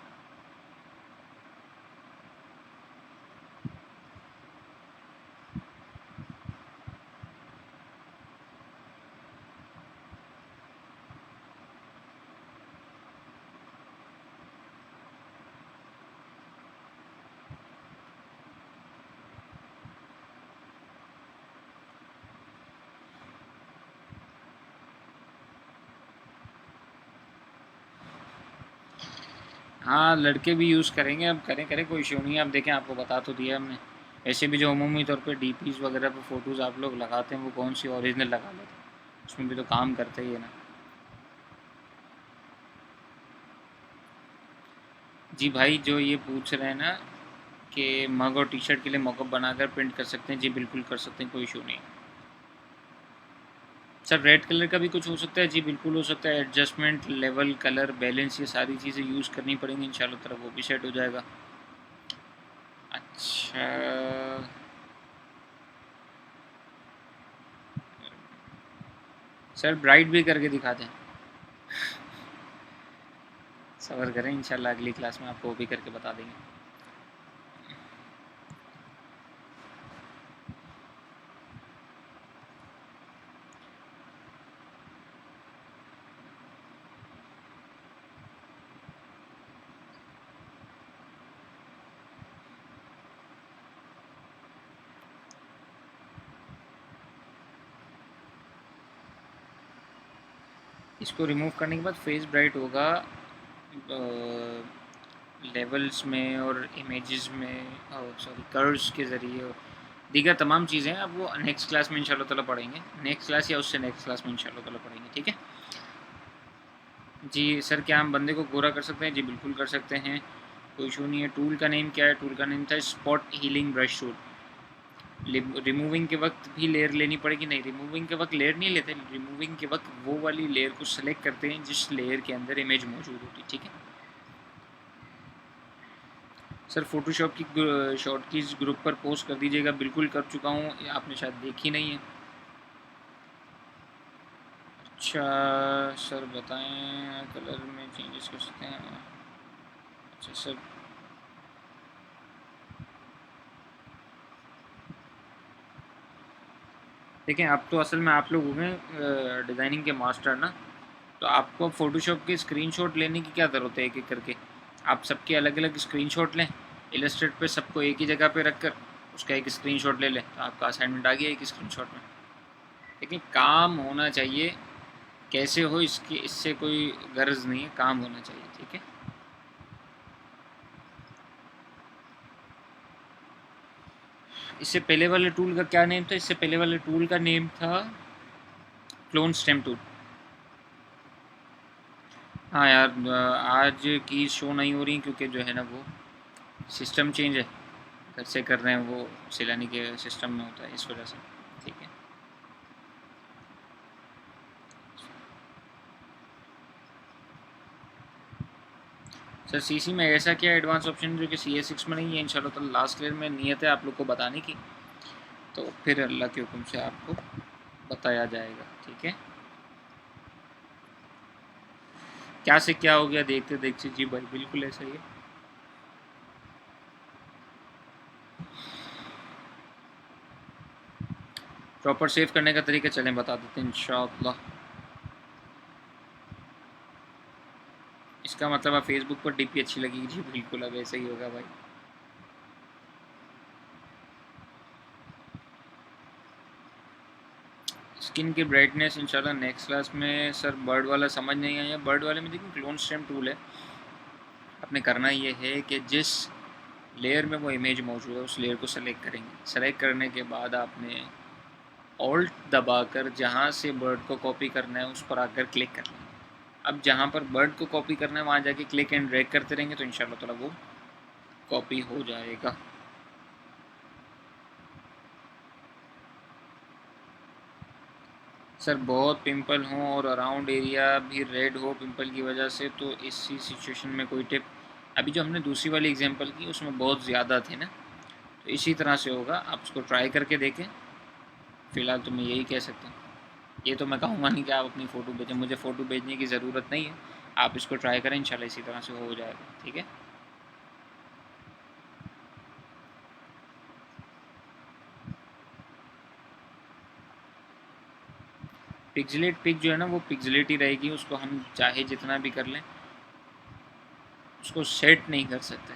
[SPEAKER 1] हाँ, लड़के भी यूज़ करेंगे, अब करें कोई इशू नहीं है। अब देखें, आपको बता तो दिया हमने। ऐसे भी जो अमूमी तौर पे डीपीज़ वगैरह पे फ़ोटोज़ आप लोग लगाते हैं, वो कौन सी ओरिजिनल लगा लेते हैं, उसमें भी तो काम करते ही है ना। जी भाई, जो ये पूछ रहे हैं ना कि मग और टी शर्ट के लिए मॉकअप बनाकर प्रिंट कर सकते हैं, जी बिल्कुल कर सकते हैं, कोई इशू नहीं। सर रेड कलर का भी कुछ हो सकता है, जी बिल्कुल हो सकता है। एडजस्टमेंट, लेवल, कलर, बैलेंस, ये सारी चीज़ें यूज़ करनी पड़ेंगी इंशाल्लाह ताला, वो भी सेट हो जाएगा। अच्छा, सर ब्राइट भी करके दिखा दें। सबर करें, इंशाल्लाह अगली क्लास में आपको वो भी करके बता देंगे। इसको रिमूव करने के बाद फेस ब्राइट होगा लेवल्स में और इमेजेस में, सॉरी कर्व्स के ज़रिए, और दीगर तमाम चीज़ें अब वो नेक्स्ट क्लास में इंशाल्लाह ताला पढ़ेंगे। नेक्स्ट क्लास या उससे नेक्स्ट क्लास में इंशाल्लाह ताला पढ़ेंगे, ठीक है जी। सर क्या हम बंदे को गोरा कर सकते हैं? जी बिल्कुल कर सकते हैं, कोई इशू नहीं है। टूल का नेम क्या है? टूल का नेम था spot healing brush tool. Removing के वक्त भी लेयर लेनी पड़ेगी? नहीं, रिमूविंग के वक्त लेयर नहीं लेते। रिमूविंग के वक्त वो वाली लेयर को सेलेक्ट करते हैं जिस लेयर के अंदर इमेज मौजूद होती है, ठीक है। सर फोटोशॉप की शॉर्ट कीज़ ग्रुप पर पोस्ट कर दीजिएगा। बिल्कुल कर चुका हूँ, आपने शायद देखी नहीं है। अच्छा सर बताएं, कलर में चेंजेस कर सकते हैं? अच्छा सर, देखें आप तो असल में आप लोग हो गए डिज़ाइनिंग के मास्टर ना, तो आपको फ़ोटोशॉप के स्क्रीनशॉट लेने की क्या ज़रूरत है? एक एक करके आप सबके अलग अलग स्क्रीनशॉट लें, इलस्ट्रेट पे सबको एक ही जगह पे रख कर उसका एक स्क्रीनशॉट ले लें, तो आपका असाइनमेंट आ गया एक स्क्रीनशॉट में। लेकिन काम होना चाहिए, कैसे हो इसकी इससे कोई गर्ज नहीं है, काम होना चाहिए, ठीक है। इससे पहले वाले टूल का क्या नेम था? इससे पहले वाले टूल का नेम था क्लोन स्टेम टूल। हाँ यार, आज की शो नहीं हो रही क्योंकि जो है ना वो सिस्टम चेंज है, घर से कर रहे हैं, वो सिलानी के सिस्टम में होता है, इस वजह से। ठीक है। सर सीसी में ऐसा क्या एडवांस ऑप्शन जो कि CS6 में नहीं है? इंशाल्लाह तो लास्ट ईयर में नियत है आप लोग को बताने की, तो फिर अल्लाह के हुक्म से आपको बताया जाएगा। ठीक है। क्या से क्या हो गया देखते देखते, जी भाई बिल्कुल ऐसा ही है। प्रॉपर सेव करने का तरीका चलें बता देते हैं इंशाल्लाह। इसका मतलब आप फेसबुक पर डीपी अच्छी लगेगी, जी बिल्कुल अब ऐसा ही होगा भाई। स्किन की ब्राइटनेस इंशाल्लाह नेक्स्ट क्लास में। सर बर्ड वाला समझ नहीं आया। बर्ड वाले में देखिए क्लोन स्टेम टूल है, आपने करना ये है कि जिस लेयर में वो इमेज मौजूद है उस लेयर को सेलेक्ट करेंगे। सेलेक्ट करने के बाद आपने ऑल्ट दबाकर जहाँ से बर्ड को कॉपी करना है उस पर आकर क्लिक कर लेंगे। अब जहाँ पर बर्ड को कॉपी करना है वहाँ जाके क्लिक एंड ड्रैग करते रहेंगे तो इंशाल्लाह ताला वो कॉपी हो जाएगा। सर बहुत पिंपल हों और अराउंड एरिया भी रेड हो पिंपल की वजह से, तो इसी सिचुएशन में कोई टिप? अभी जो हमने दूसरी वाली एग्जांपल की उसमें बहुत ज़्यादा थे ना, तो इसी तरह से होगा। आप उसको ट्राई करके देखें। फ़िलहाल तो मैं यही कह सकता हूँ। ये तो मैं कहूँगा नहीं कि आप अपनी फ़ोटो भेजें, मुझे फ़ोटो भेजने की ज़रूरत नहीं है। आप इसको ट्राई करें, इंशाल्लाह इसी तरह से हो जाएगा। ठीक है। पिक्सेलेट पिक जो है ना वो पिक्सेलेट ही रहेगी, उसको हम चाहे जितना भी कर लें उसको सेट नहीं कर सकते।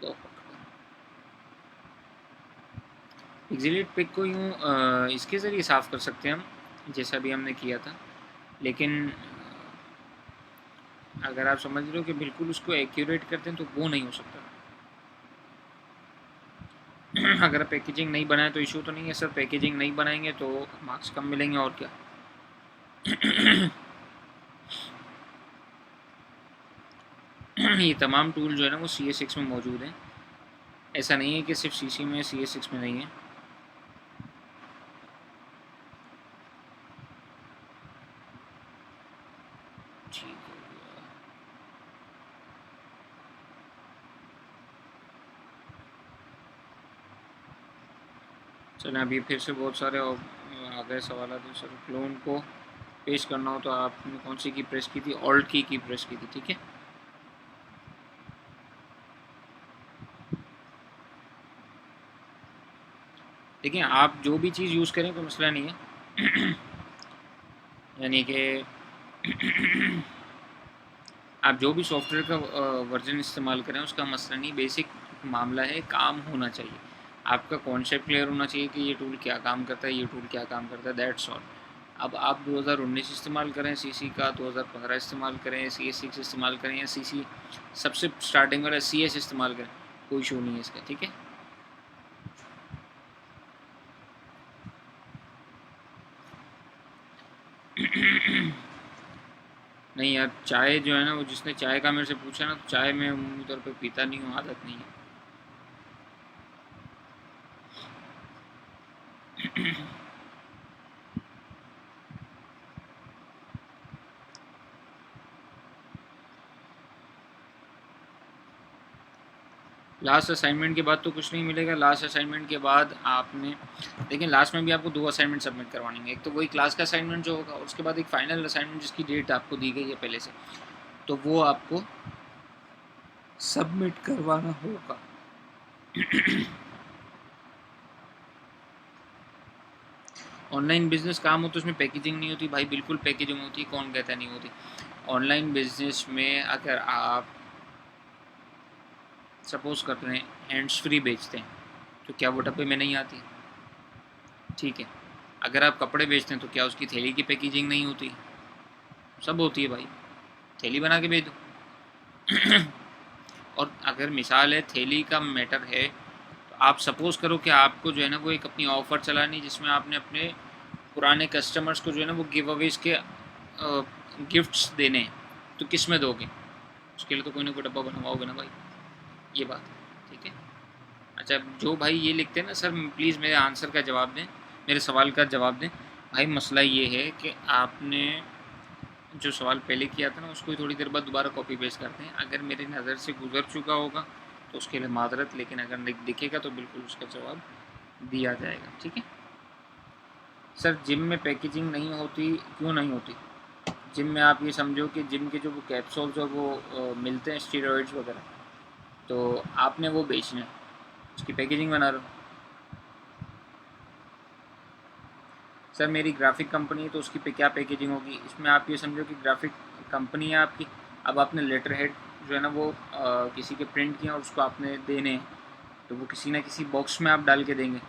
[SPEAKER 1] तो पिक्सेलेट पिक को यूँ इसके ज़रिए साफ़ कर सकते हैं हम, जैसा भी हमने किया था, लेकिन अगर आप समझ रहे हो कि बिल्कुल उसको एक्यूरेट करते हैं तो वो नहीं हो सकता। अगर पैकेजिंग नहीं बनाए तो इशू तो नहीं है सर, पैकेजिंग नहीं बनाएंगे तो मार्क्स कम मिलेंगे और क्या। ये तमाम टूल जो है ना वो CS6 में मौजूद हैं, ऐसा नहीं है कि सिर्फ CC में, CS6 में नहीं है। ठीक हो गया। चलें, अभी फिर से बहुत सारे आ गए सवाल। तो सर क्लोन को पेश करना हो तो आपने कौन सी की प्रेस की थी? ऑल्ट की प्रेस की थी। ठीक है। देखिए आप जो भी चीज़ यूज़ करें कोई मसला नहीं है। यानी कि आप जो भी सॉफ्टवेयर का वर्जन इस्तेमाल करें उसका मसला नहीं, बेसिक मामला है काम होना चाहिए। आपका कॉन्सेप्ट क्लियर होना चाहिए कि ये टूल क्या काम करता है, ये टूल क्या काम करता है, दैट्स ऑल। अब आप 2019 इस्तेमाल करें सीसी का, 2015 इस्तेमाल करें, CS6 इस्तेमाल करें, या सीसी सबसे स्टार्टिंग वाला CS इस्तेमाल करें, कोई इशू नहीं है इसका। ठीक है। नहीं यार, चाय जो है ना वो जिसने चाय का मेरे से पूछा ना, तो चाय मैं उम्मीद तौर पर पीता नहीं हूँ, आदत नहीं है। लास्ट असाइनमेंट के बाद तो कुछ नहीं मिलेगा। लास्ट असाइनमेंट के बाद आपने देखिए लास्ट में भी आपको 2 असाइनमेंट सबमिट करवानी है। एक तो वही क्लास का असाइनमेंट जो होगा, उसके बाद एक फाइनल असाइनमेंट जिसकी डेट आपको दी गई है पहले से, तो वो आपको सबमिट करवाना होगा। ऑनलाइन बिजनेस काम हो तो उसमें पैकेजिंग नहीं होती भाई, बिल्कुल पैकेजिंग होती है, कौन कहता नहीं होती। ऑनलाइन बिजनेस में अगर आप सपोज कर रहे हैं हैंड्स फ्री बेचते हैं तो क्या वो डब्बे में नहीं आती? ठीक है। अगर आप कपड़े बेचते हैं तो क्या उसकी थैली की पैकेजिंग नहीं होती? सब होती है भाई, थैली बना के भेज दो। और अगर मिसाल है थैली का मैटर है, तो आप सपोज़ करो कि आपको जो है ना वो एक अपनी ऑफ़र चलानी, जिसमें आपने अपने पुराने कस्टमर्स को जो है ना वो गिव अवेज के गिफ्ट्स देने हैं, तो किस में दोगे? उसके लिए तो कोई ना कोई डब्बा बनवाओगे ना भाई, ये बात है, ठीक है। अच्छा, जो भाई ये लिखते हैं ना सर, प्लीज़ मेरे आंसर का जवाब दें, मेरे सवाल का जवाब दें। भाई मसला ये है कि आपने जो सवाल पहले किया था ना, उसको थोड़ी देर बाद दोबारा कॉपी पेस्ट करते हैं। अगर मेरी नज़र से गुजर चुका होगा तो उसके लिए माजरत, लेकिन अगर दिखेगा तो बिल्कुल उसका जवाब दिया जाएगा, ठीक है। सर जिम में पैकेजिंग नहीं होती, क्यों नहीं होती? जिम में आप ये समझो कि जिम के जो वो कैप्सूल्स और वो मिलते हैं स्टीरॉइड्स वगैरह, तो आपने वो बेचना है, उसकी पैकेजिंग बना रहे हो। सर मेरी ग्राफिक कंपनी है तो उसकी पे क्या पैकेजिंग होगी? इसमें आप ये समझो कि ग्राफिक कंपनी है आपकी, अब आपने लेटर हेड जो है ना वो किसी के प्रिंट किए और उसको आपने देने हैं, तो वो किसी ना किसी बॉक्स में आप डाल के देंगे,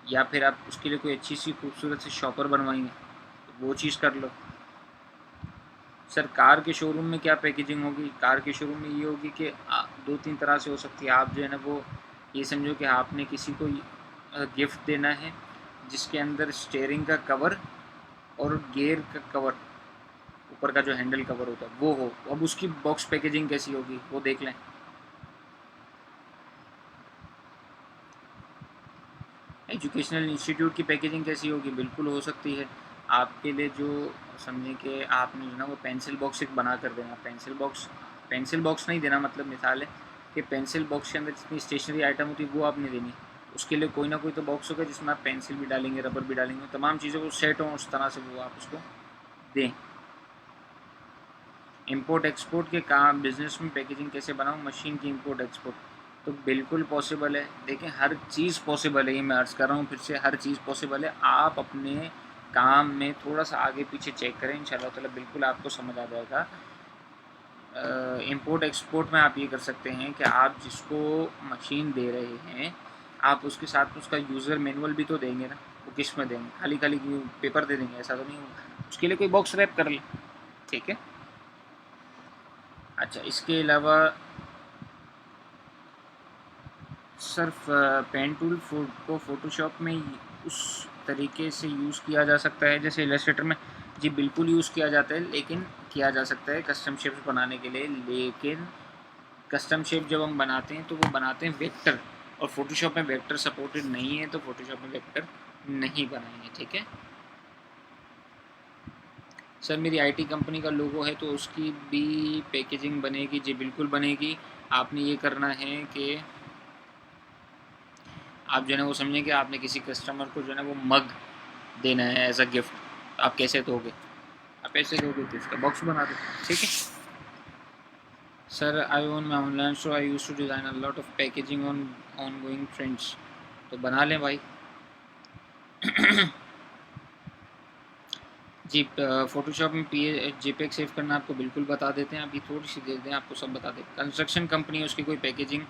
[SPEAKER 1] या फिर आप उसके लिए कोई अच्छी सी खूबसूरत सी शॉपर बनवाएंगे, तो वो चीज़ कर लो। सर कार के शोरूम में क्या पैकेजिंग होगी? कार के शोरूम में ये होगी कि दो तीन तरह से हो सकती है। आप जो है ना वो ये समझो कि आपने किसी को गिफ्ट देना है जिसके अंदर स्टीयरिंग का कवर और गियर का कवर, ऊपर का जो हैंडल कवर होता है वो हो। अब उसकी बॉक्स पैकेजिंग कैसी होगी वो देख लें। एजुकेशनल इंस्टीट्यूट की पैकेजिंग कैसी होगी? बिल्कुल हो सकती है। आपके लिए जो समझें कि आपने जो ना वो पेंसिल बॉक्स एक बना कर देना। पेंसिल बॉक्स नहीं देना, मतलब मिसाल है कि पेंसिल बॉक्स के अंदर जितनी स्टेशनरी आइटम होती है वो आपने देनी। उसके लिए कोई ना कोई तो बॉक्स होगा जिसमें आप पेंसिल भी डालेंगे, रबर भी डालेंगे, तमाम चीज़ों को सेट हों उस तरह से वो आप उसको दें। इंपोर्ट एक्सपोर्ट के काम बिज़नेस में पैकेजिंग कैसे बनाऊँ? मशीन की इंपोर्ट एक्सपोर्ट तो बिल्कुल पॉसिबल है। देखें हर चीज़ पॉसिबल है, ये मैं अर्ज़ कर रहा हूँ फिर से, हर चीज़ पॉसिबल है। आप अपने काम में थोड़ा सा आगे पीछे चेक करें, इंशाल्लाह ताला बिल्कुल आपको समझ आ जाएगा। इंपोर्ट एक्सपोर्ट में आप ये कर सकते हैं कि आप जिसको मशीन दे रहे हैं, आप उसके साथ उसका यूज़र मैनुअल भी तो देंगे ना। वो किस में देंगे? खाली खाली पेपर दे देंगे? ऐसा तो नहीं होगा। उसके लिए कोई बॉक्स रैप कर ले, ठीक है। अच्छा, इसके अलावा सर पेन टूल को फ़ोटोशॉप में उस तरीके से यूज़ किया जा सकता है जैसे इलस्ट्रेटर में? जी बिल्कुल यूज़ किया जाता है, लेकिन किया जा सकता है कस्टम शेप्स बनाने के लिए। लेकिन कस्टम शेप जब हम बनाते हैं तो वो बनाते हैं वेक्टर, और फ़ोटोशॉप में वेक्टर सपोर्टेड नहीं है, तो फ़ोटोशॉप में वेक्टर नहीं बनाएंगे, ठीक है। सर मेरी आईटी कंपनी का लोगो है तो उसकी भी पैकेजिंग बनेगी? जी बिल्कुल बनेगी। आपने ये करना है कि आप जो है ना वो समझें कि आपने किसी कस्टमर को जो है ना वो मग देना है एज अ गिफ्ट, तो आप कैसे दोगे? आप ऐसे दोगे तो उसका बॉक्स बना दो, ठीक है। Sir I own my online show, I use to design a lot of packaging on going trends, तो बना लें भाई। जी फ़ोटोशॉप में जेपेग सेव करना आपको बिल्कुल बता देते हैं, अभी थोड़ी सी देर दें आपको सब बता दें। कंस्ट्रक्शन कंपनी, उसकी कोई पैकेजिंग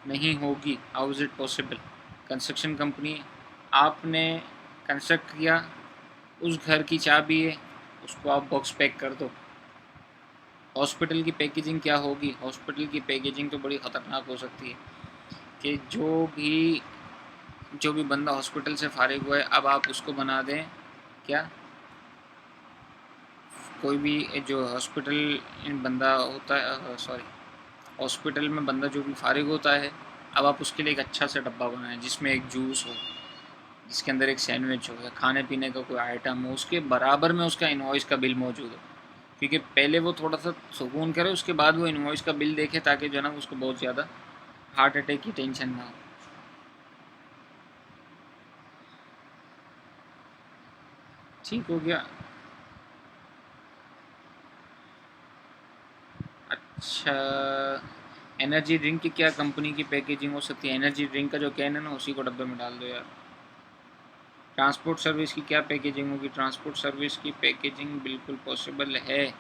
[SPEAKER 1] नहीं होगी? How is it possible? Construction company, आपने कंस्ट्रक्ट किया, उस घर की चाबी है, उसको आप बॉक्स पैक कर दो। हॉस्पिटल की पैकेजिंग क्या होगी? हॉस्पिटल की पैकेजिंग तो बड़ी ख़तरनाक हो सकती है कि जो भी बंदा हॉस्पिटल से फारिग हुआ है, अब आप उसको बना दें क्या, कोई भी जो हॉस्पिटल बंदा होता है, सॉरी, हॉस्पिटल में बंदा जो भी फारिग होता है, अब आप उसके लिए एक अच्छा सा डब्बा बनाएं जिसमें एक जूस हो, जिसके अंदर एक सैंडविच हो या खाने पीने का कोई आइटम हो, उसके बराबर में उसका इनवॉइस का बिल मौजूद हो। क्योंकि पहले वो थोड़ा सा सुकून करे, उसके बाद वो इनवॉइस का बिल देखे, ताकि जो है ना उसको बहुत ज़्यादा हार्ट अटैक की टेंशन ना हो। ठीक हो गया। अच्छा, एनर्जी ड्रिंक की क्या कंपनी की पैकेजिंग हो सकती है? एनर्जी ड्रिंक का जो कैन है ना उसी को डब्बे में डाल दो यार। ट्रांसपोर्ट सर्विस की क्या पैकेजिंग होगी? ट्रांसपोर्ट सर्विस की पैकेजिंग बिल्कुल पॉसिबल है,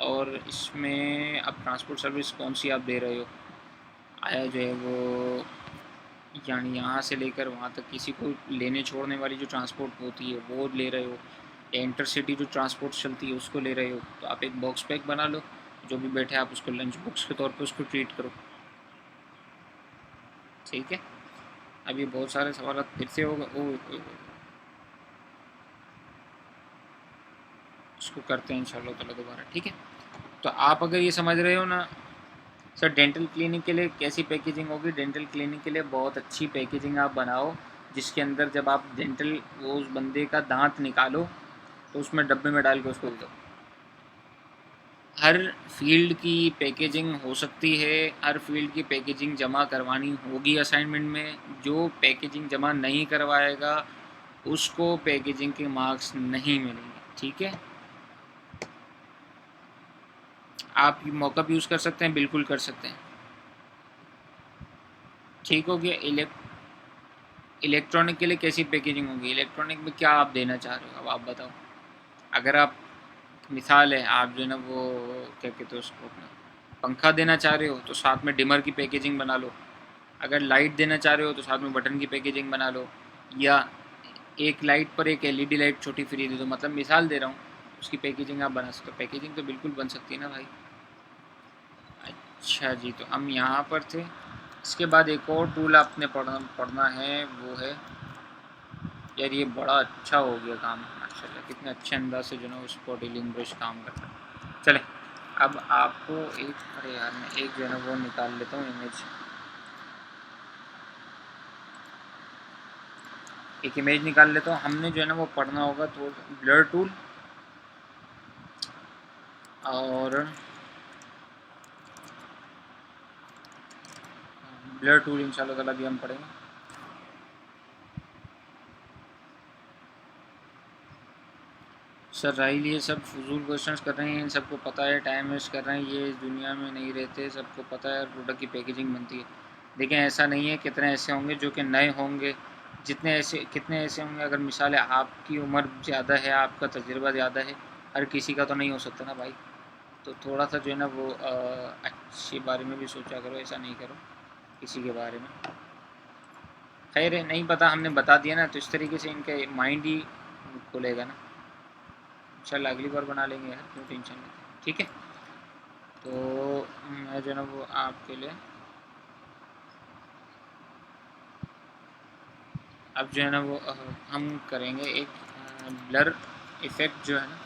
[SPEAKER 1] और इसमें अब ट्रांसपोर्ट सर्विस कौन सी आप दे रहे हो? आया जो है वो यानी यहाँ से लेकर वहाँ तक किसी को लेने छोड़ने वाली जो ट्रांसपोर्ट होती है वो ले रहे हो, या इंटरसिटी जो ट्रांसपोर्ट चलती है उसको ले रहे हो, तो आप एक बॉक्स पैक बना लो, जो भी बैठे आप उसको लंच बॉक्स के तौर पे उसको ट्रीट करो, ठीक है। अब ये बहुत सारे सवाल फिर से होगा, उसको करते हैं इंशाल्लाह ताला दोबारा, ठीक है। तो आप अगर ये समझ रहे हो ना सर, डेंटल क्लिनिक के लिए कैसी पैकेजिंग होगी, डेंटल क्लिनिक के लिए बहुत अच्छी पैकेजिंग आप बनाओ, जिसके अंदर जब आप डेंटल वो उस बंदे का दांत निकालो तो उसमें डब्बे में डाल के उसको दे दो। हर फील्ड की पैकेजिंग हो सकती है, हर फील्ड की पैकेजिंग जमा करवानी होगी असाइनमेंट में। जो पैकेजिंग जमा नहीं करवाएगा उसको पैकेजिंग के मार्क्स नहीं मिलेंगे, ठीक है। आप मौका यूज़ कर सकते हैं, बिल्कुल कर सकते हैं, ठीक हो गया। इलेक्ट्रॉनिक के लिए कैसी पैकेजिंग होगी, इलेक्ट्रॉनिक में क्या आप देना चाह रहे हो, अब आप बताओ। अगर आप, मिसाल है, आप जो है ना वो क्या कहते हो उसको, अपना पंखा देना चाह रहे हो तो साथ में डिमर की पैकेजिंग बना लो। अगर लाइट देना चाह रहे हो तो साथ में बटन की पैकेजिंग बना लो, या एक लाइट पर एक एलईडी लाइट छोटी फ्री दे दो, मतलब मिसाल दे रहा हूँ, उसकी पैकेजिंग आप बना सकते हो। पैकेजिंग तो बिल्कुल बन सकती है ना भाई। अच्छा जी, तो हम यहाँ पर थे। इसके बाद एक और टूल आपने पढ़ना है, वो है, यार ये बड़ा अच्छा हो गया काम, माशाल्लाह कितने अच्छे अंदाज से जो ना उस बॉडीलिंग ब्रश काम कर रहा है। चले, अब आपको एक, अरे यार मैं एक जो है ना वो निकाल लेता हूँ इमेज, एक इमेज निकाल लेता हूँ। हमने जो है ना वो पढ़ना होगा तो ब्लर टूल और ब्लर टूल इंशाल्लाह ताला भी हम पढ़ेंगे। सर राहिल ये सब फजूल क्वेश्चंस कर रहे हैं, इन सबको पता है, टाइम वेस्ट कर रहे हैं, ये इस दुनिया में नहीं रहते, सबको पता है प्रोडक्ट की पैकेजिंग बनती है। देखें ऐसा नहीं है, कितने ऐसे होंगे जो कि नए होंगे, जितने ऐसे कितने ऐसे होंगे, अगर मिसाल है आपकी उम्र ज़्यादा है, आपका तजुर्बा ज़्यादा है, हर किसी का तो नहीं हो सकता ना भाई। तो थोड़ा सा जो है ना वो अच्छी बारे में भी सोचा करो, ऐसा नहीं करो किसी के बारे में। खैर है, नहीं पता, हमने बता दिया ना, तो इस तरीके से इनका माइंड ही खुलेगा ना। इंशाल्लाह अगली बार बना लेंगे यार, क्यों टेंशन लेते हैं, ठीक है। तो मैं जो है ना वो आपके लिए अब जो है ना वो हम करेंगे एक ब्लर इफ़ेक्ट जो है ना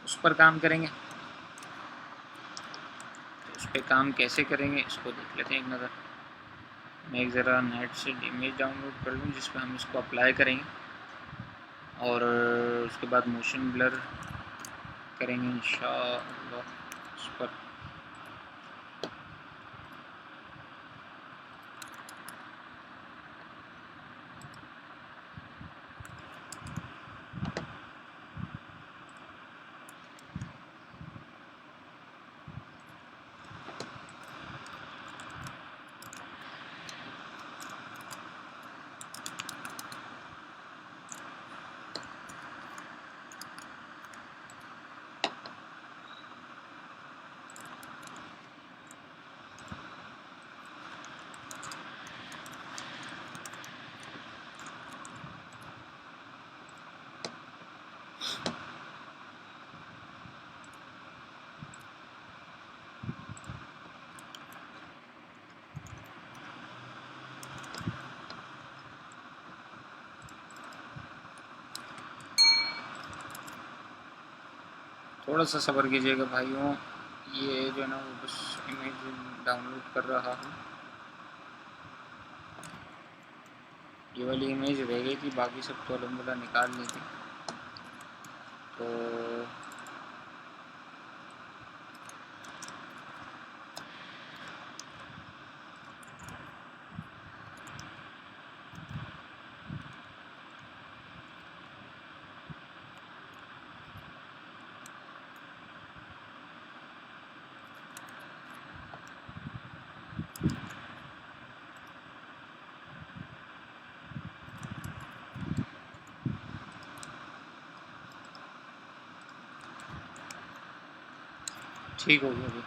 [SPEAKER 1] उस पर काम करेंगे। तो उस पर काम कैसे करेंगे इसको देख लेते हैं एक नज़र। मैं एक ज़रा नेट से इमेज डाउनलोड कर लूँ जिस पर हम इसको अप्लाई करेंगे, और उसके बाद मोशन ब्लर करेंगे इंशाअल्लाह उस पर। थोड़ा सा सब्र कीजिएगा भाइयों, ये जो है ना वो बस इमेज डाउनलोड कर रहा हूँ। ये वाली इमेज रह गई थी, बाकी सब तो अलहमदिल्ला निकाल ली थी। तो ठीक हो गया अभी।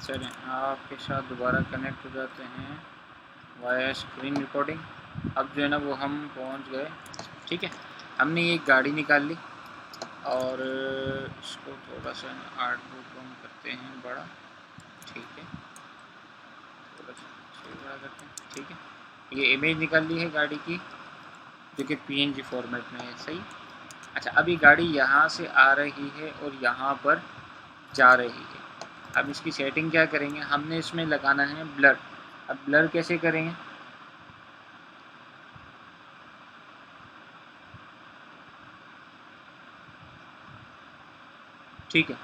[SPEAKER 1] चलें आपके साथ दोबारा कनेक्ट हो जाते हैं वाया स्क्रीन रिकॉर्डिंग। अब जो है ना वो हम पहुंच गए। ठीक है, हमने ये गाड़ी निकाल ली और इसको थोड़ा सा आर्ट बुक कम करते हैं बड़ा। ठीक है, थोड़ा सा बड़ा करते हैं। ठीक है, ये इमेज निकाल ली है गाड़ी की जो कि PNG फॉर्मेट में है। सही। अच्छा, अभी गाड़ी यहाँ से आ रही है और यहाँ पर जा रही है। अब इसकी सेटिंग क्या करेंगे, हमने इसमें लगाना है ब्लर। अब ब्लर कैसे करेंगे, ठीक है,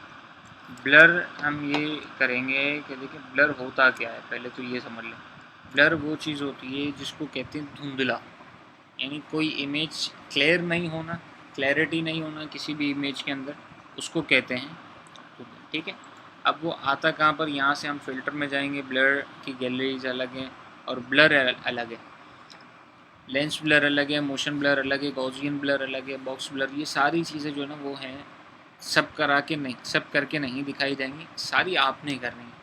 [SPEAKER 1] ब्लर हम ये करेंगे कि देखिए ब्लर होता क्या है, पहले तो ये समझ लें। ब्लर वो चीज़ होती है जिसको कहते हैं धुंधला, यानी कोई इमेज क्लियर नहीं होना, क्लैरिटी नहीं होना किसी भी इमेज के अंदर, उसको कहते हैं धुंधला। ठीक है, अब वो आता कहाँ पर, यहाँ से हम फ़िल्टर में जाएंगे, ब्लर की गैलरीज अलग हैं और ब्लर अलग है, लेंस ब्लर अलग है, मोशन ब्लर अलग है, गॉसियन ब्लर अलग है, बॉक्स ब्लर, ये सारी चीज़ें जो है ना वो हैं, सब करा के नहीं, सब करके नहीं दिखाई जाएंगी, सारी आपने करनी है।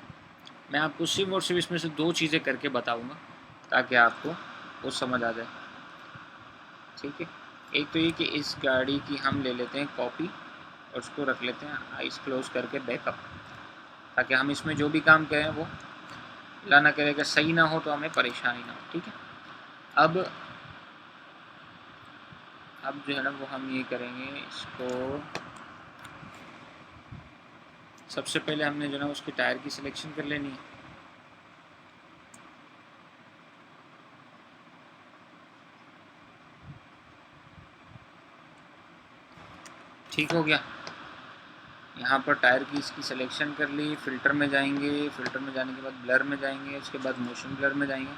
[SPEAKER 1] मैं आपको सिर्फ और सिर्फ इसमें से 2 चीज़ें करके बताऊंगा ताकि आपको वो समझ आ जाए। ठीक है, एक तो ये कि इस गाड़ी की हम ले लेते हैं कॉपी और उसको रख लेते हैं आइस क्लोज करके बैकअप, ताकि हम इसमें जो भी काम करें वो अल्लाह ना करे, अगर सही ना हो तो हमें परेशानी ना हो। ठीक है, अब जो है ना वो हम ये करेंगे, इसको सबसे पहले हमने जो है ना उसके टायर की सिलेक्शन कर लेनी है। ठीक हो गया, यहाँ पर टायर की इसकी सिलेक्शन कर ली, फ़िल्टर में जाएंगे, फ़िल्टर में जाने के बाद ब्लर में जाएंगे, उसके बाद मोशन ब्लर में जाएंगे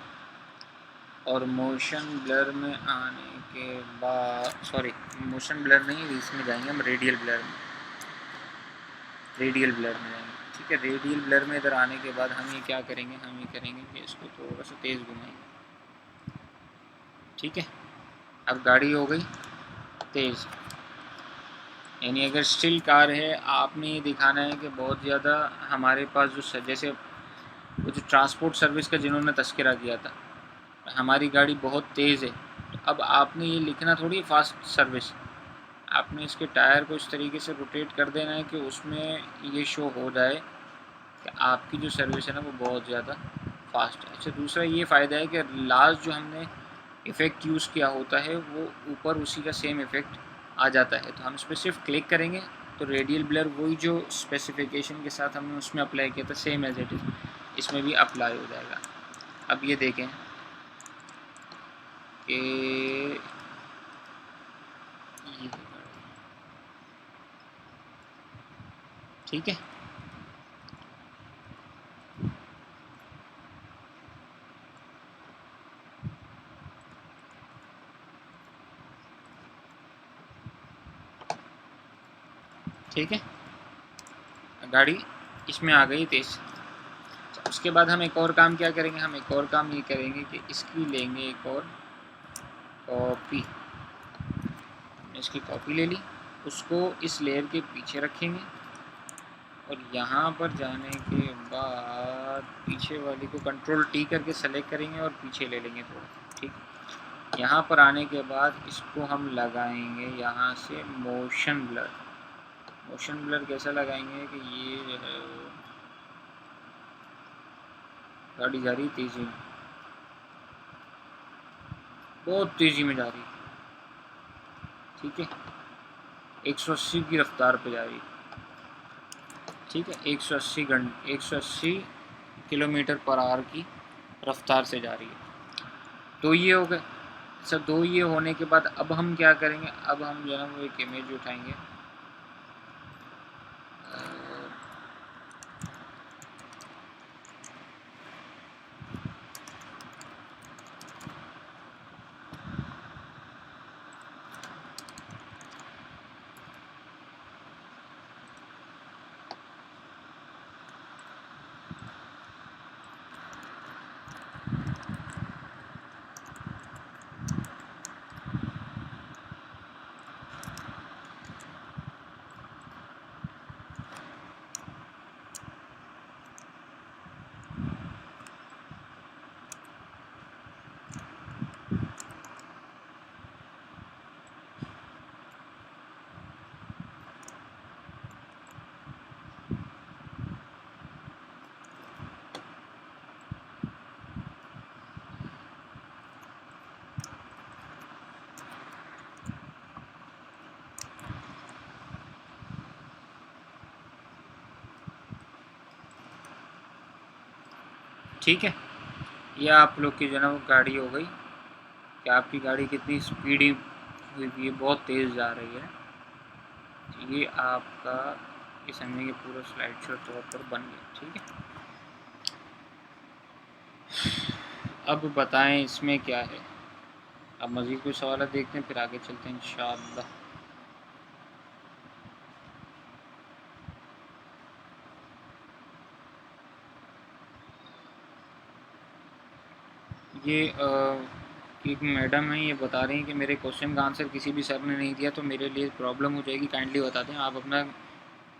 [SPEAKER 1] और मोशन ब्लर में आने के बाद, सॉरी मोशन ब्लर नहीं, इसमें जाएंगे हम रेडियल ब्लर में, रेडियल ब्लर में जाएंगे। ठीक है, रेडियल ब्लर में इधर आने के बाद हम ये क्या करेंगे, हम ये करेंगे कि इसको थोड़ा सा तेज़ घुमाएंगे। ठीक है, अब गाड़ी हो गई तेज़, यानी अगर स्टिल कार है, आपने ये दिखाना है कि बहुत ज़्यादा हमारे पास जो जैसे वो जो ट्रांसपोर्ट सर्विस का जिन्होंने तस्करा किया था, हमारी गाड़ी बहुत तेज़ है, तो अब आपने ये लिखना थोड़ी फास्ट सर्विस, आपने इसके टायर को इस तरीके से रोटेट कर देना है कि उसमें ये शो हो जाए कि आपकी जो सर्विस है ना वो बहुत ज़्यादा फास्ट है। अच्छा, दूसरा ये फ़ायदा है कि लास्ट जो हमने इफ़ेक्ट यूज़ किया होता है वो ऊपर उसी का सेम इफ़ेक्ट आ जाता है, तो हम इस पर सिर्फ क्लिक करेंगे तो रेडियल ब्लर वही जो स्पेसिफिकेशन के साथ हमने उसमें अप्लाई किया था सेम एज इट इज़ इसमें भी अप्लाई हो जाएगा। अब ये देखें कि ये ठीक है, ठीक है, गाड़ी इसमें आ गई तेज़। उसके बाद हम एक और काम क्या करेंगे, हम एक और काम ये करेंगे कि इसकी लेंगे एक और कॉपी, इसकी कॉपी ले ली, उसको इस लेयर के पीछे रखेंगे और यहाँ पर जाने के बाद पीछे वाली को कंट्रोल T करके सेलेक्ट करेंगे और पीछे ले लेंगे थोड़ा। ठीक, यहाँ पर आने के बाद इसको हम लगाएंगे यहाँ से मोशन ब्लर। मोशन ब्लर कैसा लगाएंगे कि ये जो है गाड़ी जा रही है तेज़ी में, बहुत तेज़ी में जा रही है। ठीक है, 180 की रफ्तार पे जा रही है। ठीक है, 180 किलोमीटर पर आवर की रफ्तार से जा रही है। तो ये हो गए सब। दो ये होने के बाद अब हम क्या करेंगे, अब हम जो है वो एक इमेज उठाएंगे, ठीक है। ये आप लोग की जो है ना वो गाड़ी हो गई कि आपकी गाड़ी कितनी स्पीडी हुई हुई है, बहुत तेज़ जा रही है। तो ये आपका ये समझिए कि पूरा स्लाइड शो तौर पर बन गया। ठीक है, अब बताएं इसमें क्या है। अब मज़ीद कोई सवाल देखते हैं, फिर आगे चलते हैं इंशाअल्लाह। ये एक मैडम है, ये बता रही हैं कि मेरे क्वेश्चन का आंसर किसी भी सर ने नहीं दिया तो मेरे लिए प्रॉब्लम हो जाएगी, काइंडली बता दें। आप अपना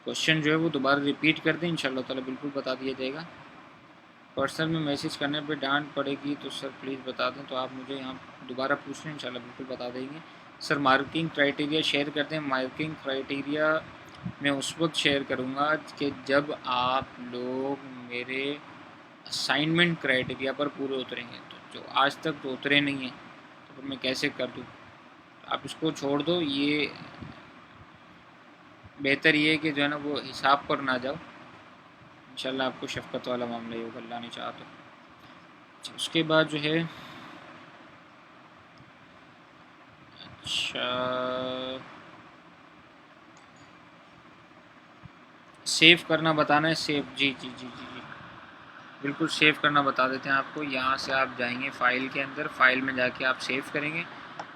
[SPEAKER 1] क्वेश्चन जो है वो दोबारा रिपीट कर दें, इंशाल्लाह ताला बिल्कुल बता दिया जाएगा। पर्सनल में मैसेज करने पे डांट पड़ेगी तो सर प्लीज़ बता दें, तो आप मुझे यहाँ दोबारा पूछ लें, इंशाल्लाह बिल्कुल बता देंगे। सर मार्किंग क्राइटेरिया शेयर कर दें। मार्किंग क्राइटेरिया मैं उस वक्त शेयर करूँगा कि जब आप लोग मेरे असाइनमेंट क्राइटेरिया पर पूरे उतरेंगे। तो जो आज तक तो उतरे नहीं हैं तो फिर मैं कैसे कर दूँ। आप इसको छोड़ दो, ये बेहतर ये है कि जो है ना वो हिसाब पर ना जाओ। इंशाल्लाह आपको शफ़क़त वाला मामला ही होगा, अल्लाह ने चाहा तो। अच्छा, उसके बाद जो है अच्छा सेव करना बताना है। सेव, जी जी जी जी जी बिल्कुल सेव करना बता देते हैं आपको। यहाँ से आप जाएंगे फ़ाइल के अंदर, फ़ाइल में जाके आप सेव करेंगे।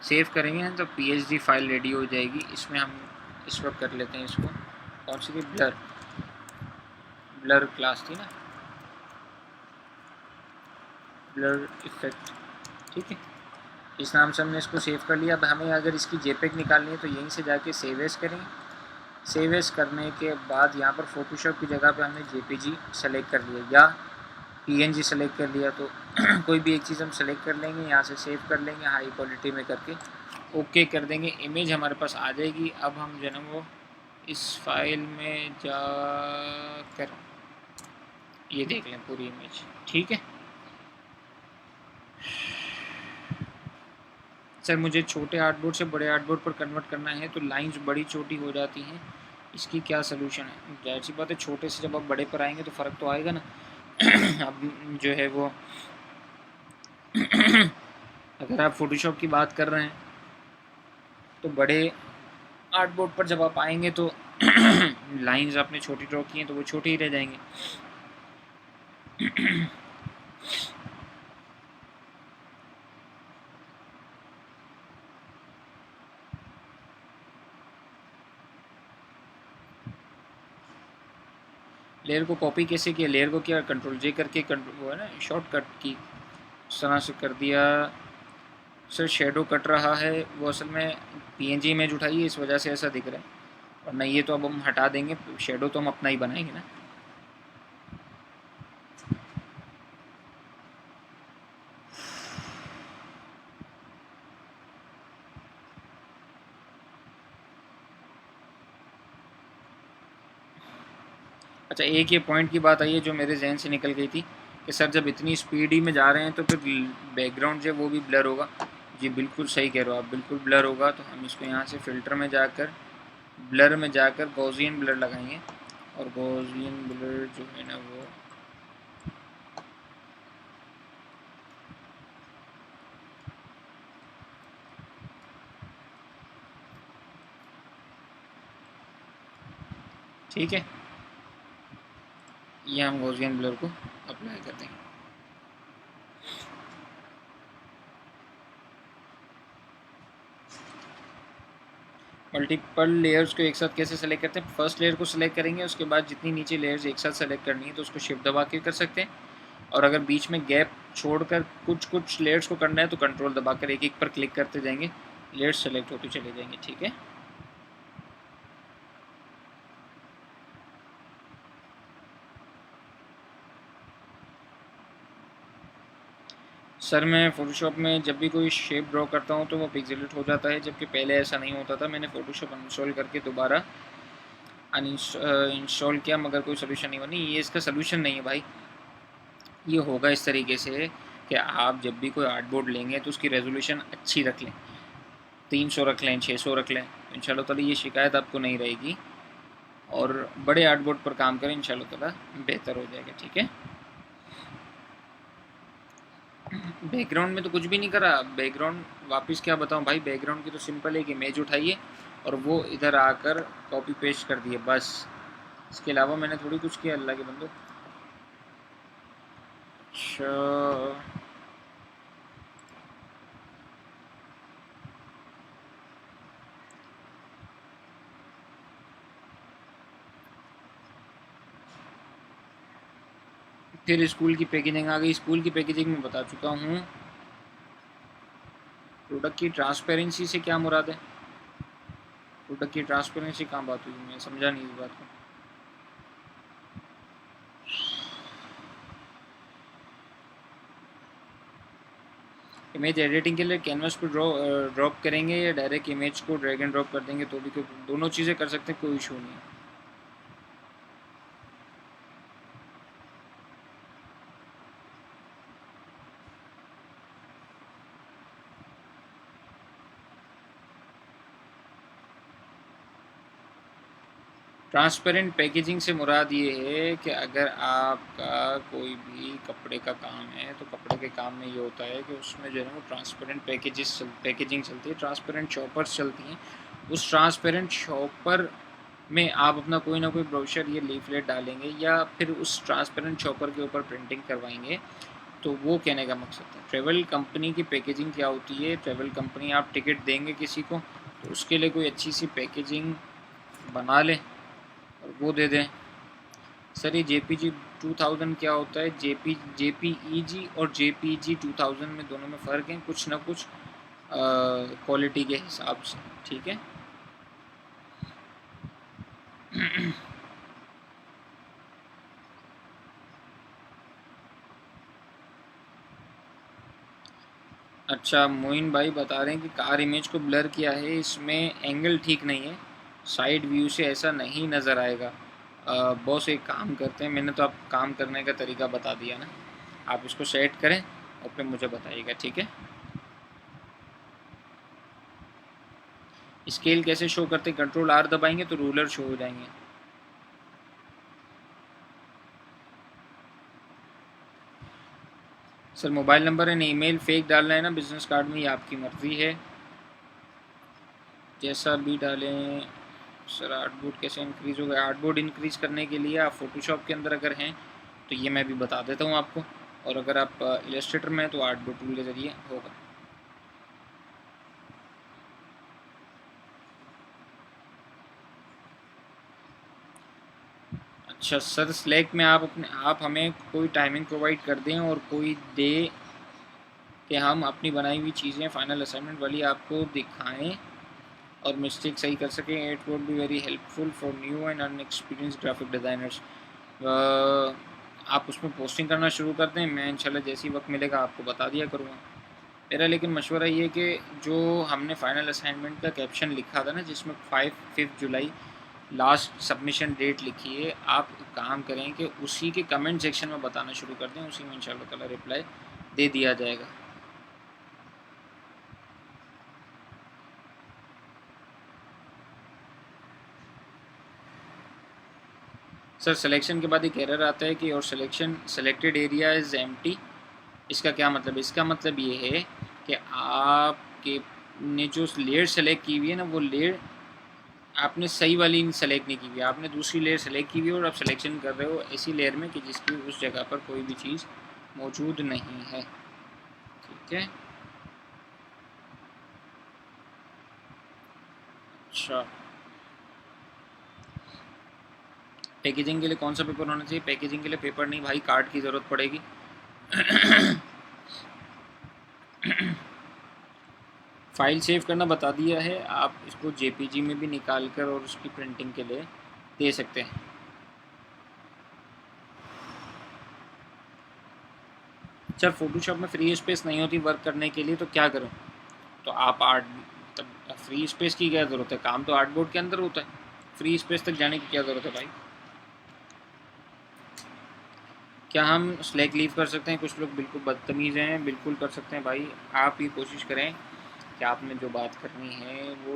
[SPEAKER 1] सेव करेंगे तो पीएचडी फ़ाइल रेडी हो जाएगी। इसमें हम इस वक्त कर लेते हैं इसको, कौन सी थी, ब्लर, ब्लर क्लास थी ना, ब्लर इफेक्ट। ठीक है, इस नाम से हमने इसको सेव कर लिया। अब हमें अगर इसकी जेपेग निकालनी है तो यहीं से जाके सेव एज करेंगे। सेव एज करने के बाद यहाँ पर फोटोशॉप की जगह पे हमने जेपीजी सेलेक्ट कर लिया या पीएनजी सेलेक्ट कर लिया, तो कोई भी एक चीज़ हम सेलेक्ट कर लेंगे, यहाँ से सेव कर लेंगे हाई क्वालिटी में करके ओके कर देंगे। इमेज हमारे पास आ जाएगी। अब हम जो है ना वो इस फाइल में जा कर ये देख लें पूरी इमेज। ठीक है सर, मुझे छोटे आर्टबोर्ड से बड़े आर्टबोर्ड पर कन्वर्ट करना है तो लाइंस बड़ी छोटी हो जाती हैं, इसकी क्या सलूशन है। जाहिर सी बात है, छोटे से जब आप बड़े पर आएंगे तो फ़र्क तो आएगा ना। अब जो है वो अगर आप फोटोशॉप की बात कर रहे हैं तो बड़े आर्टबोर्ड पर जब आप आएंगे तो लाइंस आपने छोटी ड्रॉ की हैं तो वो छोटी ही रह जाएंगे। लेयर को कॉपी कैसे किया, लेयर को क्या कंट्रोल जे करके वो है ना शॉर्टकट की उस तरह से कर दिया। सर शेडो कट रहा है, वो असल में पीएनजी इमेज उठाई है इस वजह से ऐसा दिख रहा है, वरना ये तो अब हम हटा देंगे, शेडो तो हम अपना ही बनाएंगे ना। अच्छा, एक ये पॉइंट की बात आई है जो मेरे जहन से निकल गई थी कि सर जब इतनी स्पीडी में जा रहे हैं तो फिर बैकग्राउंड जो है वो भी ब्लर होगा। जी बिल्कुल सही कह रहे हो आप, बिल्कुल ब्लर होगा। तो हम इसको यहाँ से फ़िल्टर में जाकर ब्लर में जाकर गॉसियन ब्लर लगाएंगे और गॉसियन ब्लर जो है ना वो ठीक है, ये हम गॉसियन ब्लर को अप्लाई कर देंगे। मल्टीपल लेयर्स को एक साथ कैसे सेलेक्ट करते हैं, फर्स्ट लेयर को सेलेक्ट करेंगे, उसके बाद जितनी नीचे लेयर्स एक साथ सेलेक्ट करनी है तो उसको शिफ्ट दबा के कर सकते हैं। और अगर बीच में गैप छोड़कर कुछ लेयर्स को करना है तो कंट्रोल दबाकर एक एक पर क्लिक करते जाएंगे, लेयर्स सेलेक्ट होते चले जाएंगे। ठीक है, सर मैं फ़ोटोशॉप में जब भी कोई शेप ड्रॉ करता हूँ तो वो पिक्सेलेट हो जाता है, जबकि पहले ऐसा नहीं होता था। मैंने फ़ोटोशॉप अनइंस्टॉल करके दोबारा इंस्टॉल किया मगर कोई सोल्यूशन नहीं बनी। ये इसका सोल्यूशन नहीं है भाई, ये होगा इस तरीके से कि आप जब भी कोई आर्टबोर्ड लेंगे तो उसकी रेजोल्यूशन अच्छी रख लें, 300 रख लें, 600 रख लें, इंशाल्लाह ताला ये शिकायत आपको नहीं रहेगी। और बड़े आर्टबोर्ड पर काम करें, इंशाल्लाह ताला बेहतर हो जाएगा। ठीक है, बैकग्राउंड में तो कुछ भी नहीं करा। बैकग्राउंड वापस क्या बताऊं भाई, बैकग्राउंड की तो सिंपल एक इमेज उठाई है और वो इधर आकर कॉपी पेस्ट कर दिए बस। इसके अलावा मैंने थोड़ी कुछ किया अल्लाह के बंदो। अच्छा फिर स्कूल की पैकेजिंग आ गई। स्कूल की पैकेजिंग में बता चुका हूँ। प्रोडक्ट की ट्रांसपेरेंसी से क्या मुराद है? प्रोडक्ट की ट्रांसपेरेंसी कहाँ बात हुई? मैं समझा नहीं इस बात को। इमेज एडिटिंग के लिए कैनवास को ड्रॉप करेंगे या डायरेक्ट इमेज को ड्रैग एंड ड्रॉप कर देंगे तो भी कोई, दोनों चीज़ें कर सकते हैं, कोई इशू नहीं है। ट्रांसपेरेंट पैकेजिंग से मुराद ये है कि अगर आपका कोई भी कपड़े का काम है तो कपड़े के काम में ये होता है कि उसमें जो है ना वो ट्रांसपेरेंट पैकेजिंग चलती है, ट्रांसपेरेंट शॉपर्स चलती हैं। उस ट्रांसपेरेंट शॉपर में आप अपना कोई ना कोई ब्रोशर या लीफलेट डालेंगे या फिर उस ट्रांसपेरेंट शॉपर के ऊपर प्रिंटिंग करवाएंगे। तो वो कहने का मकसद है। ट्रैवल कंपनी की पैकेजिंग क्या होती है? ट्रैवल कंपनी, आप टिकट देंगे किसी को तो उसके लिए कोई अच्छी सी पैकेजिंग बना लें और वो दे दें। सर ये JPG 2000 क्या होता है? JPEG और JPG 2000 में दोनों में फ़र्क है कुछ ना कुछ क्वालिटी के हिसाब से, ठीक है। अच्छा मोइन भाई बता रहे हैं कि कार इमेज को ब्लर किया है, इसमें एंगल ठीक नहीं है, साइड व्यू से ऐसा नहीं नज़र आएगा। बॉस एक काम करते हैं, मैंने तो आप काम करने का तरीका बता दिया ना, आप इसको सेट करें और फिर मुझे बताइएगा, ठीक है। स्केल कैसे शो करते? Ctrl+R दबाएंगे तो रूलर शो हो जाएंगे। Sir mobile number and email fake डालना है ना बिजनेस कार्ड में, ये आपकी मर्ज़ी है, जैसा भी डालें। सर आर्टबोर्ड कैसे इंक्रीज़ होगा? आर्टबोर्ड इंक्रीज़ करने के लिए आप फोटोशॉप के अंदर अगर हैं तो ये मैं भी बता देता हूँ आपको, और अगर आप इलस्ट्रेटर में हैं तो आर्टबोर्ड टूल के ज़रिए होगा। अच्छा सर स्लैक में आप हमें कोई टाइमिंग प्रोवाइड कर दें और कोई दे कि हम अपनी बनाई हुई चीज़ें फाइनल असाइनमेंट वाली आपको दिखाएं और मिस्टेक सही कर सकें। It would be very helpful for new and unexperienced graphic designers. आप उसमें पोस्टिंग करना शुरू कर दें, मैं इंशाल्लाह जैसे ही वक्त मिलेगा आपको बता दिया करूँगा। मेरा लेकिन मशवरा ये कि जो हमने फ़ाइनल असाइनमेंट का कैप्शन लिखा था ना जिसमें 5 जुलाई लास्ट सबमिशन डेट लिखी है, आप काम करें कि उसी के कमेंट सेक्शन में बताना शुरू कर दें, उसी में इंशाल्लाह ताला रिप्लाई दे दिया जाएगा। सर सिलेक्शन के बाद एक एरर आता है कि और सेलेक्टेड एरिया इज़ एम्प्टी। इसका क्या मतलब? इसका मतलब ये है कि आपके ने जो लेयर सेलेक्ट की हुई है ना, वो लेयर आपने सही वाली सेलेक्ट नहीं की हुई है, आपने दूसरी लेयर सेलेक्ट की हुई है और आप सिलेक्शन कर रहे हो ऐसी लेयर में कि जिसकी उस जगह पर कोई भी चीज़ मौजूद नहीं है, ठीक है। अच्छा पैकेजिंग के लिए कौन सा पेपर होना चाहिए? पैकेजिंग के लिए पेपर नहीं भाई, कार्ड की ज़रूरत पड़ेगी। फाइल सेव करना बता दिया है, आप इसको JPG में भी निकाल कर और उसकी प्रिंटिंग के लिए दे सकते हैं। सर फोटोशॉप में फ्री स्पेस नहीं होती वर्क करने के लिए तो क्या करूं? तो आप आर्ट, तब फ्री स्पेस की क्या ज़रूरत है? काम तो आर्टबोर्ड के अंदर होता है, फ्री स्पेस तक जाने की क्या ज़रूरत है भाई? क्या हम स्लैक लीव कर सकते हैं? कुछ लोग बिल्कुल बदतमीज़ हैं। बिल्कुल कर सकते हैं भाई, आप ही कोशिश करें कि आपने जो बात करनी है वो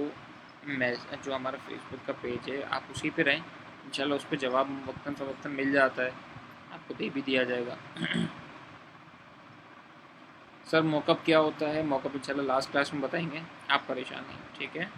[SPEAKER 1] जो हमारा फेसबुक का पेज है आप उसी पे रहें, इंशाल्लाह उस पर जवाब वक्तन फ़वक्तन मिल जाता है, आपको दे भी दिया जाएगा। सर मॉकअप क्या होता है? मॉकअप इंशाल्लाह लास्ट क्लास में बताएंगे, आप परेशान नहीं, ठीक है।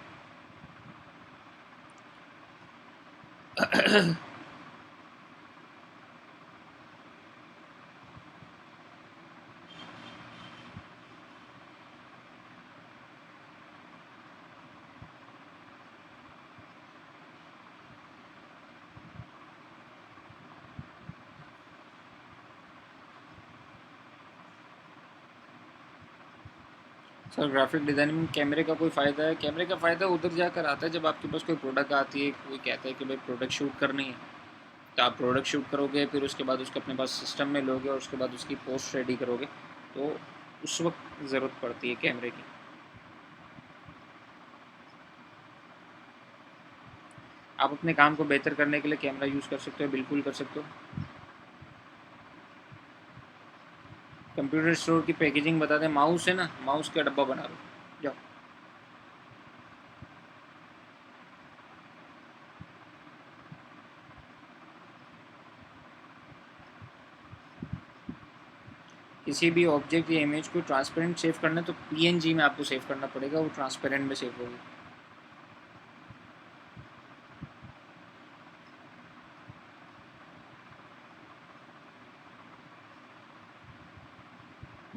[SPEAKER 1] सर ग्राफिक डिज़ाइनिंग में कैमरे का कोई फ़ायदा है? कैमरे का फ़ायदा उधर जाकर आता है जब आपके पास कोई प्रोडक्ट आती है, कोई कहता है कि भाई प्रोडक्ट शूट करनी है, तो आप प्रोडक्ट शूट करोगे, फिर उसके बाद उसको अपने पास सिस्टम में लोगे और उसके बाद उसकी पोस्ट रेडी करोगे, तो उस वक्त ज़रूरत पड़ती है कैमरे की। आप अपने काम को बेहतर करने के लिए कैमरा यूज़ कर सकते हो, बिल्कुल कर सकते हो। कंप्यूटर स्टोर की पैकेजिंग बता दें। माउस है ना, माउस का डब्बा बना लो, जाओ। किसी भी ऑब्जेक्ट या इमेज को ट्रांसपेरेंट सेव करना है तो पीएनजी में आपको सेव करना पड़ेगा, वो ट्रांसपेरेंट में सेव होगी।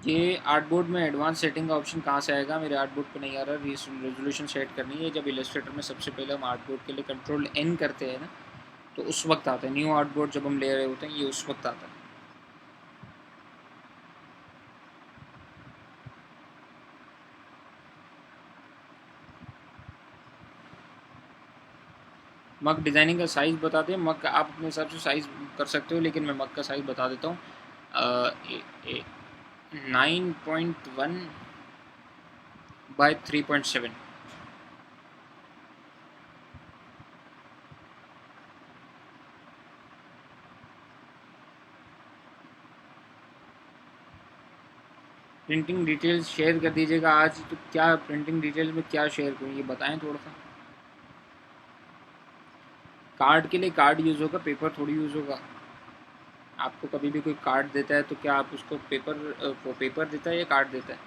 [SPEAKER 1] ये आर्टबोर्ड में एडवांस सेटिंग का ऑप्शन कहाँ से आएगा? मेरे आर्टबोर्ड पे नहीं आ रहा। रेजोल्यूशन सेट करनी है जब इलस्ट्रेटर में सबसे पहले हम आर्टबोर्ड के लिए कंट्रोल एन करते हैं ना, तो उस वक्त आता है। न्यू आर्टबोर्ड जब हम ले रहे होते हैं, ये उस वक्त आता है। मग डिज़ाइनिंग का साइज़ बता दें। मग का आप अपने हिसाब से साइज़ कर सकते हो, लेकिन मैं मग का साइज़ बता देता हूँ। 9.1 बाय 3.7। प्रिंटिंग डिटेल्स शेयर कर दीजिएगा आज। तो क्या प्रिंटिंग डिटेल्स में क्या शेयर करूँ, ये बताएं थोड़ा सा। कार्ड के लिए कार्ड यूज़ होगा, पेपर थोड़ी यूज़ होगा। आपको कभी भी कोई कार्ड देता है तो क्या आप उसको वो पेपर देता है या कार्ड देता है?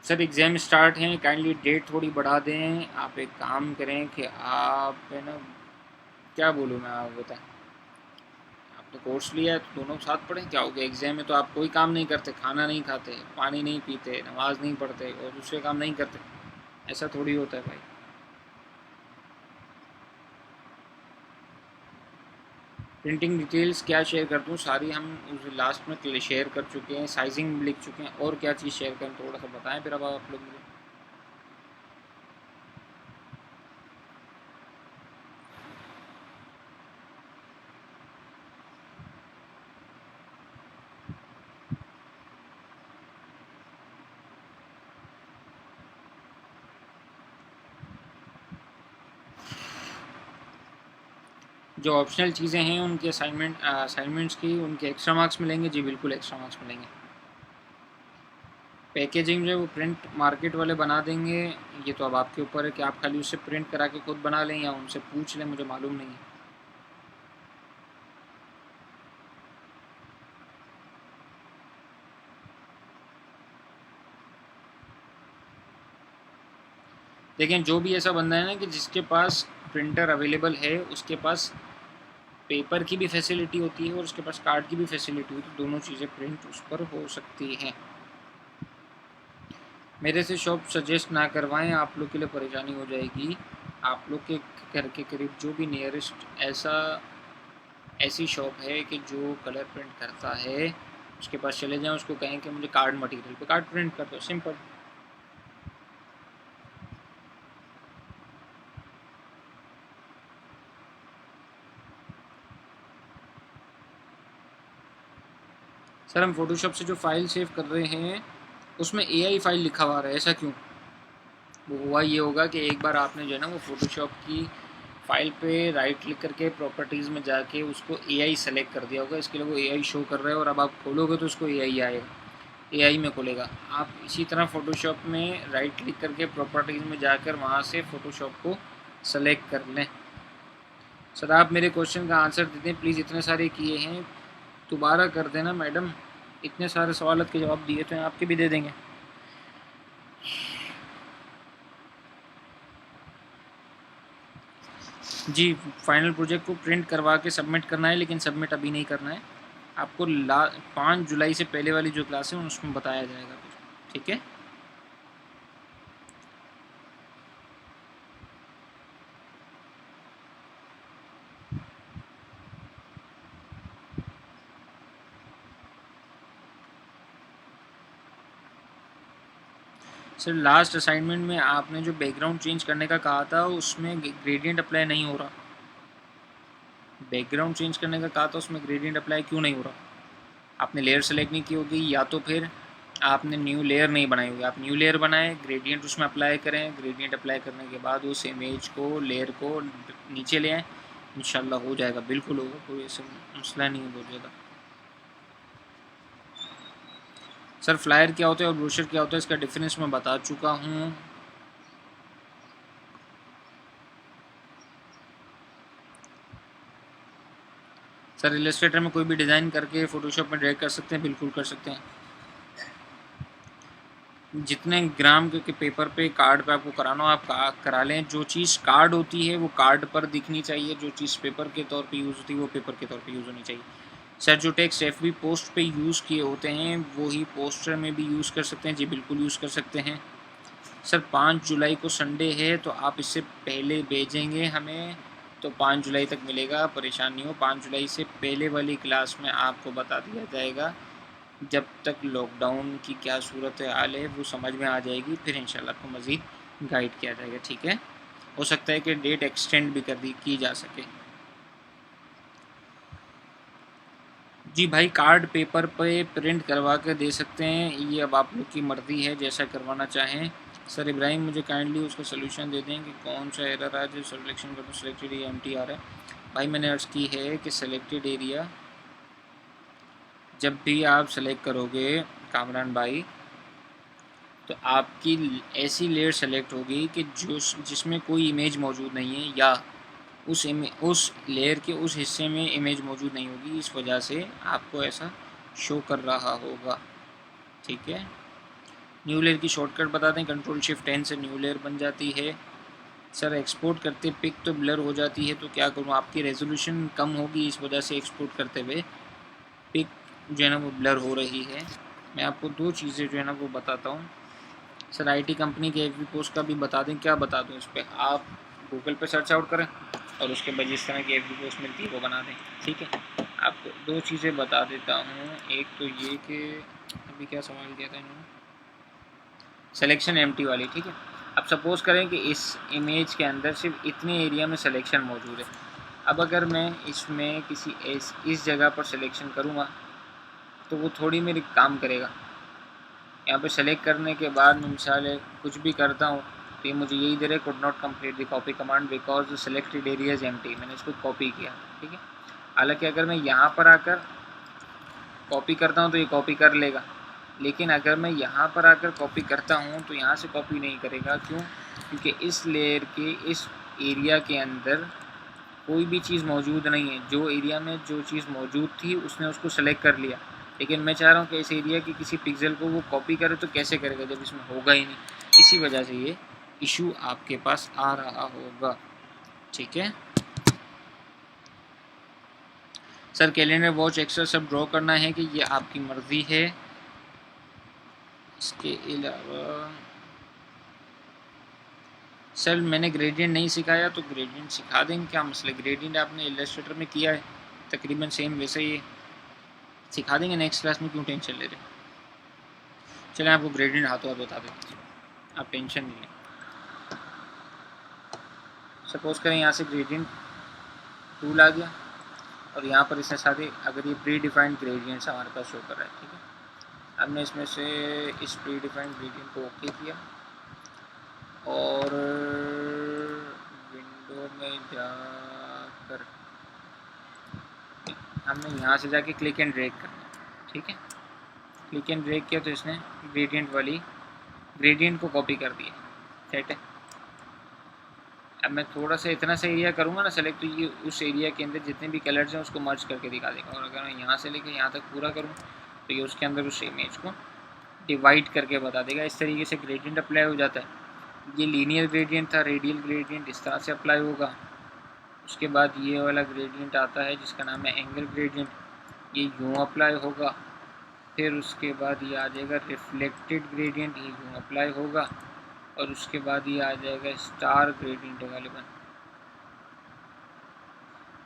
[SPEAKER 1] सर एग्ज़ाम स्टार्ट हैं, काइंडली डेट थोड़ी बढ़ा दें। आप एक काम करें कि आप है ना, क्या बोलूँ मैं, आप बताएं। आपने कोर्स लिया है तो दोनों साथ पढ़ें, क्या हो गया? एग्ज़ाम में तो आप कोई काम नहीं करते, खाना नहीं खाते, पानी नहीं पीते, नमाज़ नहीं पढ़ते और दूसरे काम नहीं करते। ऐसा थोड़ी होता है भाई। प्रिंटिंग डिटेल्स क्या शेयर कर दूँ? सारी हम उस लास्ट में शेयर कर चुके हैं, साइजिंग लिख चुके हैं, और क्या चीज़ शेयर करें थोड़ा सा बताएं फिर अब आप लोग मुझे। जो ऑप्शनल चीज़ें हैं उनके असाइनमेंट्स की उनके एक्स्ट्रा मार्क्स मिलेंगे जी, बिल्कुल एक्स्ट्रा मार्क्स मिलेंगे। पैकेजिंग जो है वो प्रिंट मार्केट वाले बना देंगे, ये तो अब आपके ऊपर है कि आप खाली उससे प्रिंट करा के खुद बना लें या उनसे पूछ लें, मुझे मालूम नहीं है। लेकिन जो भी ऐसा बंदा है ना कि जिसके पास प्रिंटर अवेलेबल है, उसके पास पेपर की भी फैसिलिटी होती है और उसके पास कार्ड की भी फैसिलिटी होती है, तो दोनों चीज़ें प्रिंट उस पर हो सकती हैं। मेरे से शॉप सजेस्ट ना करवाएं, आप लोग के लिए परेशानी हो जाएगी। आप लोग के घर के करीब जो भी नियरेस्ट ऐसी शॉप है कि जो कलर प्रिंट करता है, उसके पास चले जाएं, उसको कहें कि मुझे कार्ड मटेरियल पे कार्ड प्रिंट कर दो, सिंपल। सर हम फोटोशॉप से जो फाइल सेव कर रहे हैं उसमें एआई फाइल लिखा हुआ है, ऐसा क्यों? वो हुआ ये होगा कि एक बार आपने जो है ना वो फ़ोटोशॉप की फ़ाइल पे राइट क्लिक करके प्रॉपर्टीज़ में जाके उसको एआई सेलेक्ट कर दिया होगा, इसके लिए वो एआई शो कर रहा है, और अब आप खोलोगे तो उसको एआई आएगा, एआई में खोलेगा। आप इसी तरह फ़ोटोशॉप में राइट क्लिक करके प्रॉपर्टीज़ में जाकर वहाँ से फ़ोटोशॉप को सेलेक्ट कर लें। सर आप मेरे क्वेश्चन का आंसर दे दें प्लीज़, इतने सारे किए हैं, दोबारा कर देना मैडम। इतने सारे सवाल के जवाब दिए तो आपके भी दे देंगे। जी, फाइनल प्रोजेक्ट को प्रिंट करवा के सबमिट करना है, लेकिन सबमिट अभी नहीं करना है आपको। 5 जुलाई से पहले वाली जो क्लास है उसमें बताया जाएगा कुछ, ठीक है। सर लास्ट असाइनमेंट में आपने जो बैकग्राउंड चेंज करने का कहा था उसमें ग्रेडियंट अप्लाई नहीं हो रहा। बैकग्राउंड चेंज करने का कहा था, उसमें ग्रेडियंट अप्लाई क्यों नहीं हो रहा? आपने लेयर सेलेक्ट नहीं की होगी, या तो फिर आपने न्यू लेयर नहीं बनाई होगी। आप न्यू लेयर बनाएं, ग्रेडियंट उसमें अप्लाई करें, ग्रेडियंट अप्लाई करने के बाद उस इमेज को, लेयर को नीचे ले आएँ, इंशाल्लाह हो जाएगा, बिल्कुल होगा, कोई ऐसा मसला नहीं है बहुत ज़्यादा। सर फ्लायर क्या होता है और ब्रोशर क्या होता है, इसका डिफरेंस मैं बता चुका हूँ। सर इलस्ट्रेटर में कोई भी डिज़ाइन करके फ़ोटोशॉप में ड्रैग कर सकते हैं, बिल्कुल कर सकते हैं। जितने ग्राम के पेपर पे, कार्ड पे आपको कराना हो आप करा लें। जो चीज़ कार्ड होती है वो कार्ड पर दिखनी चाहिए, जो चीज़ पेपर के तौर पे यूज़ होती है वो पेपर के तौर पे यूज़ होनी चाहिए। सर जो टेक्स्ट FB पोस्ट पे यूज़ किए होते हैं वो ही पोस्टर में भी यूज़ कर सकते हैं। जी बिल्कुल यूज़ कर सकते हैं। सर 5 जुलाई को संडे है तो आप इससे पहले भेजेंगे हमें तो 5 जुलाई तक मिलेगा, परेशान नहीं हो। 5 जुलाई से पहले वाली क्लास में आपको बता दिया जाएगा। जब तक लॉकडाउन की क्या सूरत हाल है वो समझ में आ जाएगी, फिर इंशाल्लाह आपको मज़ीद गाइड किया जाएगा, ठीक है। हो सकता है कि डेट एक्सटेंड भी की जा सके। जी भाई, कार्ड पेपर पे प्रिंट करवा कर दे सकते हैं, ये अब आप लोग की मर्ज़ी है जैसा करवाना चाहें। सर इब्राहिम मुझे काइंडली उसका सोल्यूशन दे दें कि कौन सा एरर है जो सिलेक्शन कर सिलेक्टेड एरिया एम्प्टी आ रहा है। भाई मैंने अर्ज़ की है कि सिलेक्टेड एरिया जब भी आप सेलेक्ट करोगे कामरान भाई, तो आपकी ऐसी लेयर सेलेक्ट होगी कि जिसमें कोई इमेज मौजूद नहीं है, या उस लेयर के उस हिस्से में इमेज मौजूद नहीं होगी, इस वजह से आपको ऐसा शो कर रहा होगा, ठीक है। न्यू लेयर की शॉर्टकट बता दें, Ctrl+Shift+N से न्यू लेयर बन जाती है। सर एक्सपोर्ट करते पिक तो ब्लर हो जाती है, तो क्या करूँ? आपकी रेजोल्यूशन कम होगी, इस वजह से एक्सपोर्ट करते हुए पिक जो है ना वो ब्लर हो रही है। मैं आपको 2 चीज़ें जो है ना वो बताता हूँ। सर IT कंपनी के FB पोस्ट का भी बता दें, क्या बता दूँ इस पर? आप गूगल पे सर्च आउट करें और उसके बाद जिस तरह की FB पोस्ट मिलती है वो बना दें, ठीक है। आपको 2 चीज़ें बता देता हूँ। एक तो ये कि अभी क्या सवाल किया था इन्होंने, सिलेक्शन एम्प्टी वाली, ठीक है। अब सपोज़ करें कि इस इमेज के अंदर सिर्फ इतने एरिया में सिलेक्शन मौजूद है। अब अगर मैं इसमें किसी इस जगह पर सिलेक्शन करूँगा तो वो थोड़ी मेरी काम करेगा। यहाँ पे सेलेक्ट करने के बाद मैं मिसाल कुछ भी करता हूँ तो ये मुझे यही दे रहा है, could not complete the copy command because selected area is empty. मैंने इसको कॉपी किया, ठीक है। हालांकि अगर मैं यहाँ पर आकर कॉपी करता हूँ तो ये कॉपी कर लेगा, लेकिन अगर मैं यहाँ पर आकर कॉपी करता हूँ तो यहाँ से कॉपी नहीं करेगा। क्यों? क्योंकि इस लेयर के इस एरिया के अंदर कोई भी चीज़ मौजूद नहीं है। जो एरिया में जो चीज़ मौजूद थी उसने उसको सेलेक्ट कर लिया, लेकिन मैं चाह रहा हूँ कि इस एरिया की किसी पिक्सल को वो कॉपी करे, तो कैसे करेगा जब इसमें होगा ही नहीं। इसी वजह से ये इशू आपके पास आ रहा होगा, ठीक है। सर कैलेंडर, वॉच, एक्स्ट्रा सब ड्रॉ करना है कि ये आपकी मर्ज़ी है। इसके अलावा सर मैंने ग्रेडियंट नहीं सिखाया तो ग्रेडियंट सिखा देंगे, क्या मसला। ग्रेडियंट आपने इलस्ट्रेटर में किया है, तकरीबन सेम वैसे ही सिखा देंगे नेक्स्ट क्लास में, क्यों टेंशन ले रहे। चलें आपको ग्रेडियंट हाथों हाथ बता देते, आप टेंशन नहीं लें। सपोज़ करें यहाँ से ग्रेडियंट टूल आ गया और यहाँ पर इसने सारे, अगर ये प्री डिफाइंड ग्रेडियंट्स हमारे पास शो कर रहा है, ठीक है। हमने इसमें से इस प्री डिफाइंड ग्रेडियंट को ओके किया और विंडो में जाकर हमने यहाँ से जाके क्लिक एंड ड्रैग करना, ठीक है। क्लिक एंड ड्रैग किया तो इसने ग्रेडियंट को कॉपी कर दिया, ठीक है। अब मैं थोड़ा सा इतना सा एरिया करूँगा ना सेलेक्ट, तो ये उस एरिया के अंदर जितने भी कलर्स हैं उसको मर्ज करके दिखा देगा। और अगर मैं यहाँ से लेकर यहाँ तक पूरा करूँ तो ये उसके अंदर उस इमेज को डिवाइड करके बता देगा। इस तरीके से ग्रेडियंट अप्लाई हो जाता है। ये लीनियर ग्रेडियंट था, रेडियल ग्रेडियंट इस तरह से अप्लाई होगा। उसके बाद ये वाला ग्रेडियंट आता है जिसका नाम है एंगल ग्रेडियंट, ये यूँ अप्लाई होगा। फिर उसके बाद ये आ जाएगा रिफ्लेक्टेड ग्रेडियंट, ये यूँ अप्लाई होगा। और उसके बाद ये आ जाएगा स्टार ग्रेडियंट, गालिबन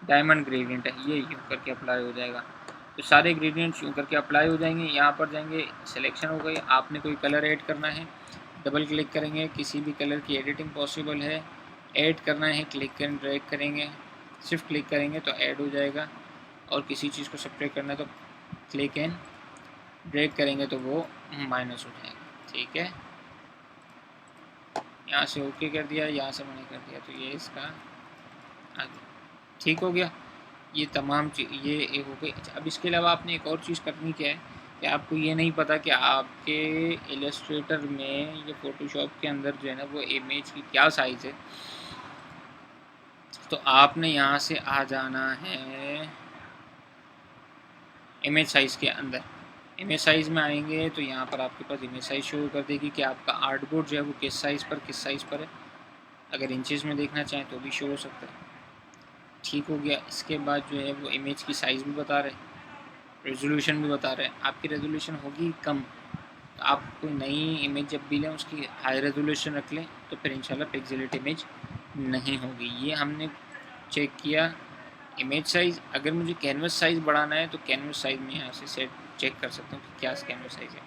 [SPEAKER 1] डायमंड ग्रेडियंट है, ये यूँ करके अप्लाई हो जाएगा। तो सारे ग्रेडियंट्स यूँ करके अप्लाई हो जाएंगे। यहाँ पर जाएंगे, सिलेक्शन हो गई, आपने कोई कलर ऐड करना है, डबल क्लिक करेंगे, किसी भी कलर की एडिटिंग पॉसिबल है, ऐड करना है क्लिक एंड ड्रैग करेंगे, सिर्फ क्लिक करेंगे तो ऐड हो जाएगा। और किसी चीज़ को सब्ट्रैक्ट करना है तो क्लिक एंड ड्रैग करेंगे तो वो माइनस हो जाएगा। ठीक है, यहाँ से ओके कर दिया, यहाँ से मैंने कर दिया, तो ये इसका आगे ठीक हो गया। ये तमाम ये एक हो गई। अच्छा, अब इसके अलावा आपने एक और चीज़ करनी क्या है कि आपको ये नहीं पता कि आपके इलस्ट्रेटर में ये फ़ोटोशॉप के अंदर जो है ना वो इमेज की क्या साइज़ है। तो आपने यहाँ से आ जाना है इमेज साइज़ के अंदर। इमेज साइज़ में आएंगे तो यहाँ पर आपके पास इमेज साइज़ शो कर देगी कि आपका आर्टबोर्ड जो है वो किस साइज़ पर है। अगर इंचेस में देखना चाहें तो भी शो हो सकता है। ठीक हो गया। इसके बाद जो है वो इमेज की साइज़ भी बता रहे, रेजोल्यूशन भी बता रहे हैं। आपकी रेजोल्यूशन होगी कम, तो आप कोई नई इमेज जब भी लें उसकी हाई रेजोल्यूशन रख लें, तो फिर इंशाल्लाह पिक्सेलेट इमेज नहीं होगी। ये हमने चेक किया। इमेज साइज़, अगर मुझे कैनवस साइज़ बढ़ाना है तो कैनवस साइज़ में यहाँ से सेट चेक कर सकता हूँ कि क्या कैनवस साइज़ है।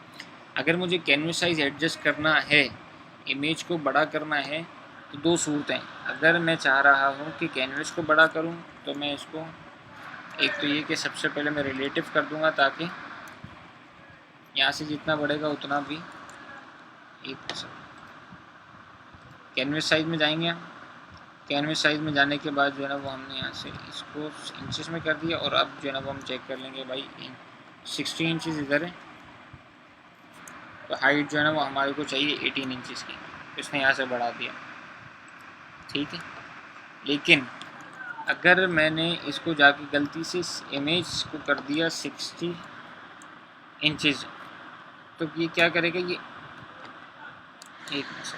[SPEAKER 1] अगर मुझे कैनवस साइज़ एडजस्ट करना है, इमेज को बड़ा करना है, तो दो सूरतें। अगर मैं चाह रहा हूँ कि कैनवस को बड़ा करूँ तो मैं इसको, एक तो ये कि सबसे पहले मैं रिलेटिव कर दूँगा ताकि यहाँ से जितना बढ़ेगा उतना भी 1%। कैनवस साइज़ में जाएंगे हम। कैनवस साइज़ में जाने के बाद जो है ना वो हमने यहाँ से इसको इंचेस में कर दिया। और अब जो है ना वो हम चेक कर लेंगे भाई 60 इंचज़ इधर है, तो हाइट जो है ना वो हमारे को चाहिए 18 इंचज़ की, तो इसने यहाँ से बढ़ा दिया। ठीक है, लेकिन अगर मैंने इसको जाके गलती से इमेज को कर दिया 60 इंचज़, तो ये क्या करेगा, ये एक मिनट,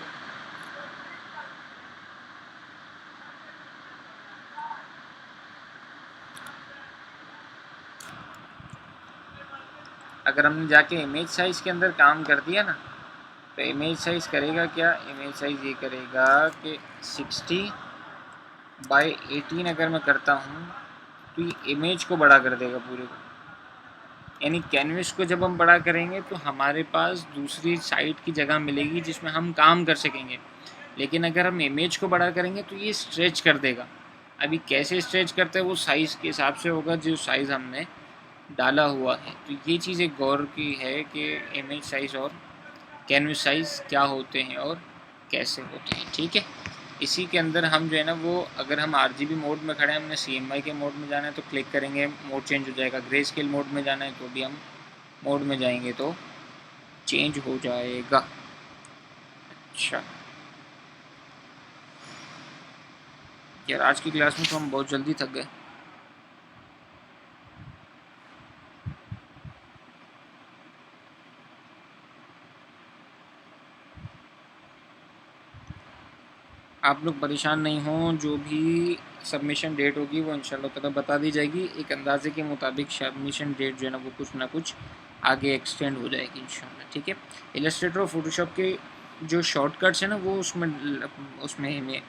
[SPEAKER 1] अगर हमने जाके इमेज साइज़ के अंदर काम कर दिया ना, तो इमेज साइज़ करेगा क्या, इमेज साइज़ ये करेगा कि 60/18 अगर मैं करता हूँ तो ये इमेज को बड़ा कर देगा पूरे को। यानी कैनवस को जब हम बड़ा करेंगे तो हमारे पास दूसरी साइड की जगह मिलेगी जिसमें हम काम कर सकेंगे। लेकिन अगर हम इमेज को बड़ा करेंगे तो ये स्ट्रेच कर देगा। अभी कैसे स्ट्रेच करते हैं वो साइज़ के हिसाब से होगा जो साइज़ हमने डाला हुआ है। तो ये चीज़ एक गौर की है कि इमेज साइज़ और कैनवस साइज़ क्या होते हैं और कैसे होते हैं। ठीक है, इसी के अंदर हम जो है ना वो, अगर हम RGB मोड में खड़े हैं, हमने CMY के मोड में जाना है तो क्लिक करेंगे, मोड चेंज हो जाएगा। ग्रे स्केल मोड में जाना है तो भी हम मोड में जाएंगे तो चेंज हो जाएगा। अच्छा यार, आज की क्लास में तो हम बहुत जल्दी थक गए। आप लोग परेशान नहीं हों, जो भी सबमिशन डेट होगी वो इंशाल्लाह ताला बता दी जाएगी। एक अंदाजे के मुताबिक सबमिशन डेट जो है ना वो कुछ ना कुछ आगे एक्सटेंड हो जाएगी इंशाल्लाह। ठीक है, इलस्ट्रेटर और फोटोशॉप के जो शॉर्टकट्स हैं ना वो उसमें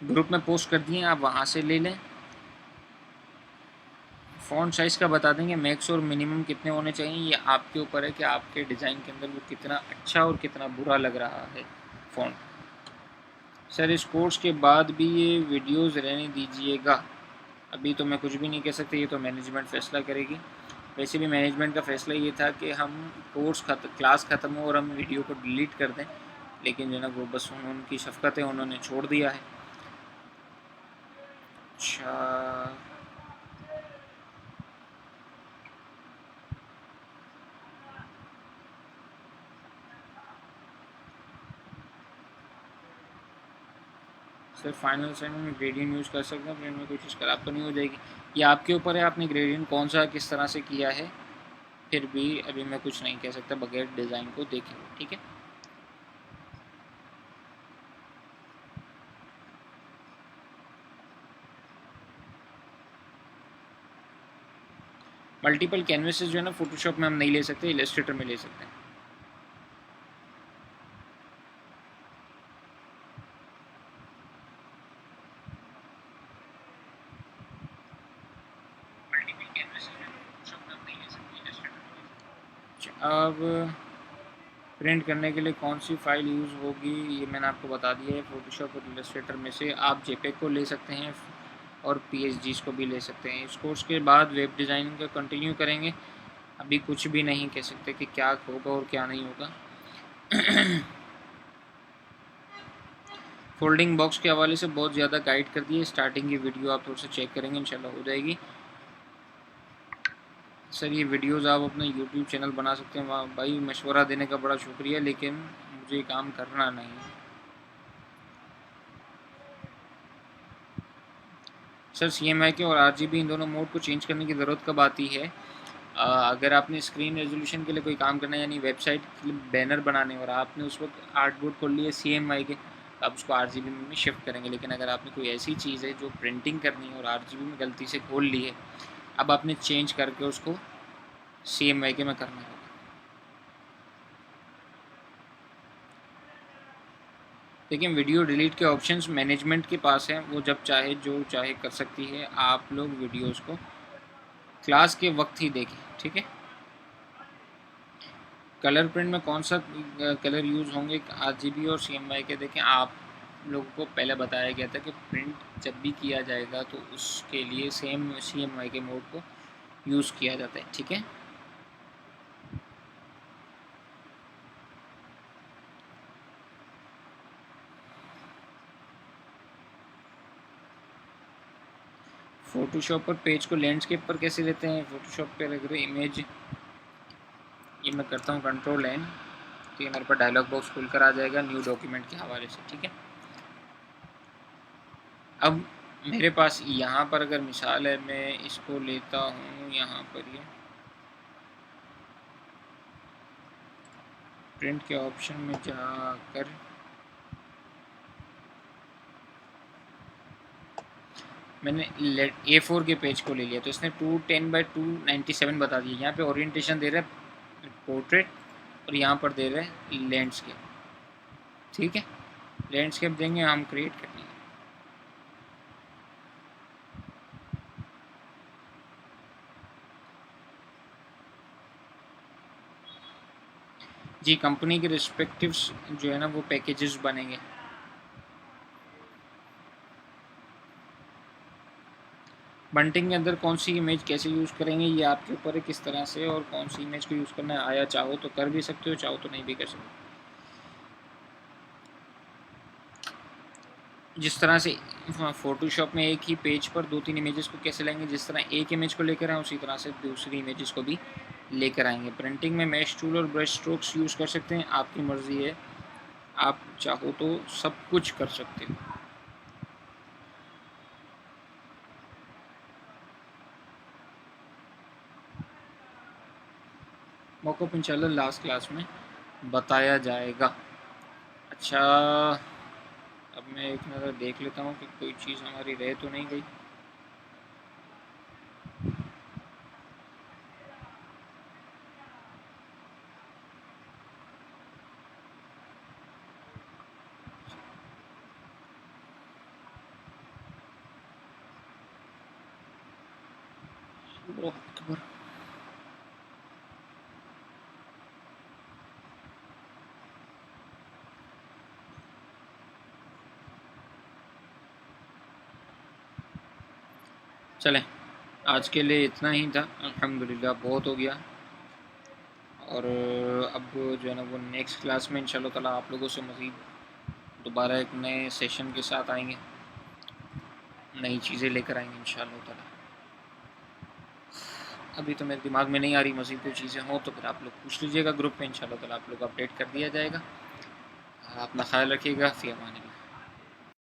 [SPEAKER 1] ग्रुप में पोस्ट कर दिए, आप वहाँ से ले लें। फ़ॉन्ट साइज़ का बता देंगे, मैक्स और मिनिमम कितने होने चाहिए, ये आपके ऊपर है कि आपके डिज़ाइन के अंदर वो कितना अच्छा और कितना बुरा लग रहा है फ़ॉन्ट। सर इस कोर्स के बाद भी ये वीडियोस रहने दीजिएगा। अभी तो मैं कुछ भी नहीं कह सकता, ये तो मैनेजमेंट फ़ैसला करेगी। वैसे भी मैनेजमेंट का फ़ैसला ये था कि हम क्लास ख़त्म हो और हम वीडियो को डिलीट कर दें, लेकिन जो ना वो बस उनकी शफ़क़त है, उन्होंने छोड़ दिया है। अच्छा सर, फाइनल असाइनमेंट में ग्रेडियंट यूज़ कर सकते हैं, में कोई चीज़ ख़राब तो नहीं हो जाएगी। ये आपके ऊपर है, आपने ग्रेडियंट कौन सा किस तरह से किया है फिर भी अभी मैं कुछ नहीं कह सकता बगैर डिज़ाइन को देखे, ठीक है। मल्टीपल कैनवसेस जो है ना फोटोशॉप में हम नहीं ले सकते, इलस्ट्रेटर में ले सकते हैं। अब प्रिंट करने के लिए कौन सी फ़ाइल यूज़ होगी ये मैंने आपको बता दिया है। फ़ोटोशॉप और इलस्ट्रेटर में से आप जेपेग को ले सकते हैं और पीएसजीज को भी ले सकते हैं। इस कोर्स के बाद वेब डिज़ाइनिंग का कंटिन्यू करेंगे। अभी कुछ भी नहीं कह सकते कि क्या होगा और क्या नहीं होगा। फोल्डिंग बॉक्स के हवाले से बहुत ज़्यादा गाइड कर दिए। स्टार्टिंग की वीडियो आप थोड़ा सा चेक करेंगे, इंशाल्लाह हो जाएगी। सर ये वीडियोज़ आप अपना यूट्यूब चैनल बना सकते हैं। वहाँ भाई मशवरा देने का बड़ा शुक्रिया, लेकिन मुझे काम करना नहीं। सर CMYK के और RGB इन दोनों मोड को चेंज करने की ज़रूरत कब आती है? अगर आपने स्क्रीन रेजोल्यूशन के लिए कोई काम करना है, यानी वेबसाइट के लिए बैनर बनाने, और आपने उस वक्त आर्टबोर्ड खोल लिया CMYK के, आप उसको RGB में शिफ्ट करेंगे। लेकिन अगर आपने कोई ऐसी चीज़ है जो प्रिंटिंग करनी है और RGB में गलती से खोल ली है, अब आपने चेंज करके उसको CMYK में करना होगा। लेकिन वीडियो डिलीट के ऑप्शंस मैनेजमेंट के पास हैं, वो जब चाहे जो चाहे कर सकती है। आप लोग वीडियोस को क्लास के वक्त ही देखें, ठीक है। कलर प्रिंट में कौन सा कलर यूज़ होंगे? RGB और CMYK। देखें, आप लोगों को पहले बताया गया था कि प्रिंट जब भी किया जाएगा तो उसके लिए सेम CMYK मोड को यूज़ किया जाता है, ठीक है। फोटोशॉप पर पेज को लैंडस्केप पर कैसे लेते हैं? फोटोशॉप पर अगर इमेज, ये मैं करता हूँ Ctrl+N, तो ये मेरे पास डायलॉग बॉक्स खुलकर आ जाएगा न्यू डॉक्यूमेंट के हवाले से, ठीक है। अब मेरे पास यहाँ पर अगर मिसाल है, मैं इसको लेता हूँ यहाँ पर, ये प्रिंट के ऑप्शन में जाकर मैंने A4 के पेज को ले लिया, तो इसने 210x297 बता दिया। यहाँ पे ओरिएंटेशन दे रहा है पोर्ट्रेट और यहाँ पर दे रहा है लैंडस्केप, ठीक है। लैंडस्केप देंगे, हम क्रिएट कर लेंगे। जी, कंपनी के रिस्पेक्टिव्स जो है ना वो पैकेजेस बनेंगे। बंटिंग के अंदर कौन सी इमेज कैसे यूज़ करेंगे, ये आपके ऊपर है किस तरह से और कौन सी इमेज को यूज़ करना है। आया चाहो तो कर भी सकते हो, चाहो तो नहीं भी कर सकते। जिस तरह से फोटोशॉप में एक ही पेज पर 2-3 इमेजेस को कैसे लाएंगे, जिस तरह एक इमेज को लेकर आए उसी तरह से दूसरी इमेजेस को भी लेकर आएंगे। प्रिंटिंग में मैश टूल और ब्रश स्ट्रोक्स यूज़ कर सकते हैं, आपकी मर्ज़ी है, आप चाहो तो सब कुछ कर सकते हो। मौक़ा इंशाल्लाह लास्ट क्लास में बताया जाएगा। अच्छा, अब मैं एक नज़र देख लेता हूँ कि कोई चीज़ हमारी रह तो नहीं गई। अकबर, चलें, आज के लिए इतना ही था। अल्हम्दुलिल्लाह बहुत हो गया। और अब जो है ना वो नेक्स्ट क्लास में इंशाल्लाह ताला आप लोगों से मज़ीद दोबारा एक नए सेशन के साथ आएंगे, नई चीज़ें लेकर आएंगे इंशाल्लाह ताला। अभी तो मेरे दिमाग में नहीं आ रही, मज़ीद कोई चीज़ें हों तो फिर आप लोग पूछ लीजिएगा ग्रुप में, इंशाल्लाह ताला आप लोग अपडेट कर दिया जाएगा। अपना ख्याल रखिएगा। फ़ी अमान अल्लाह।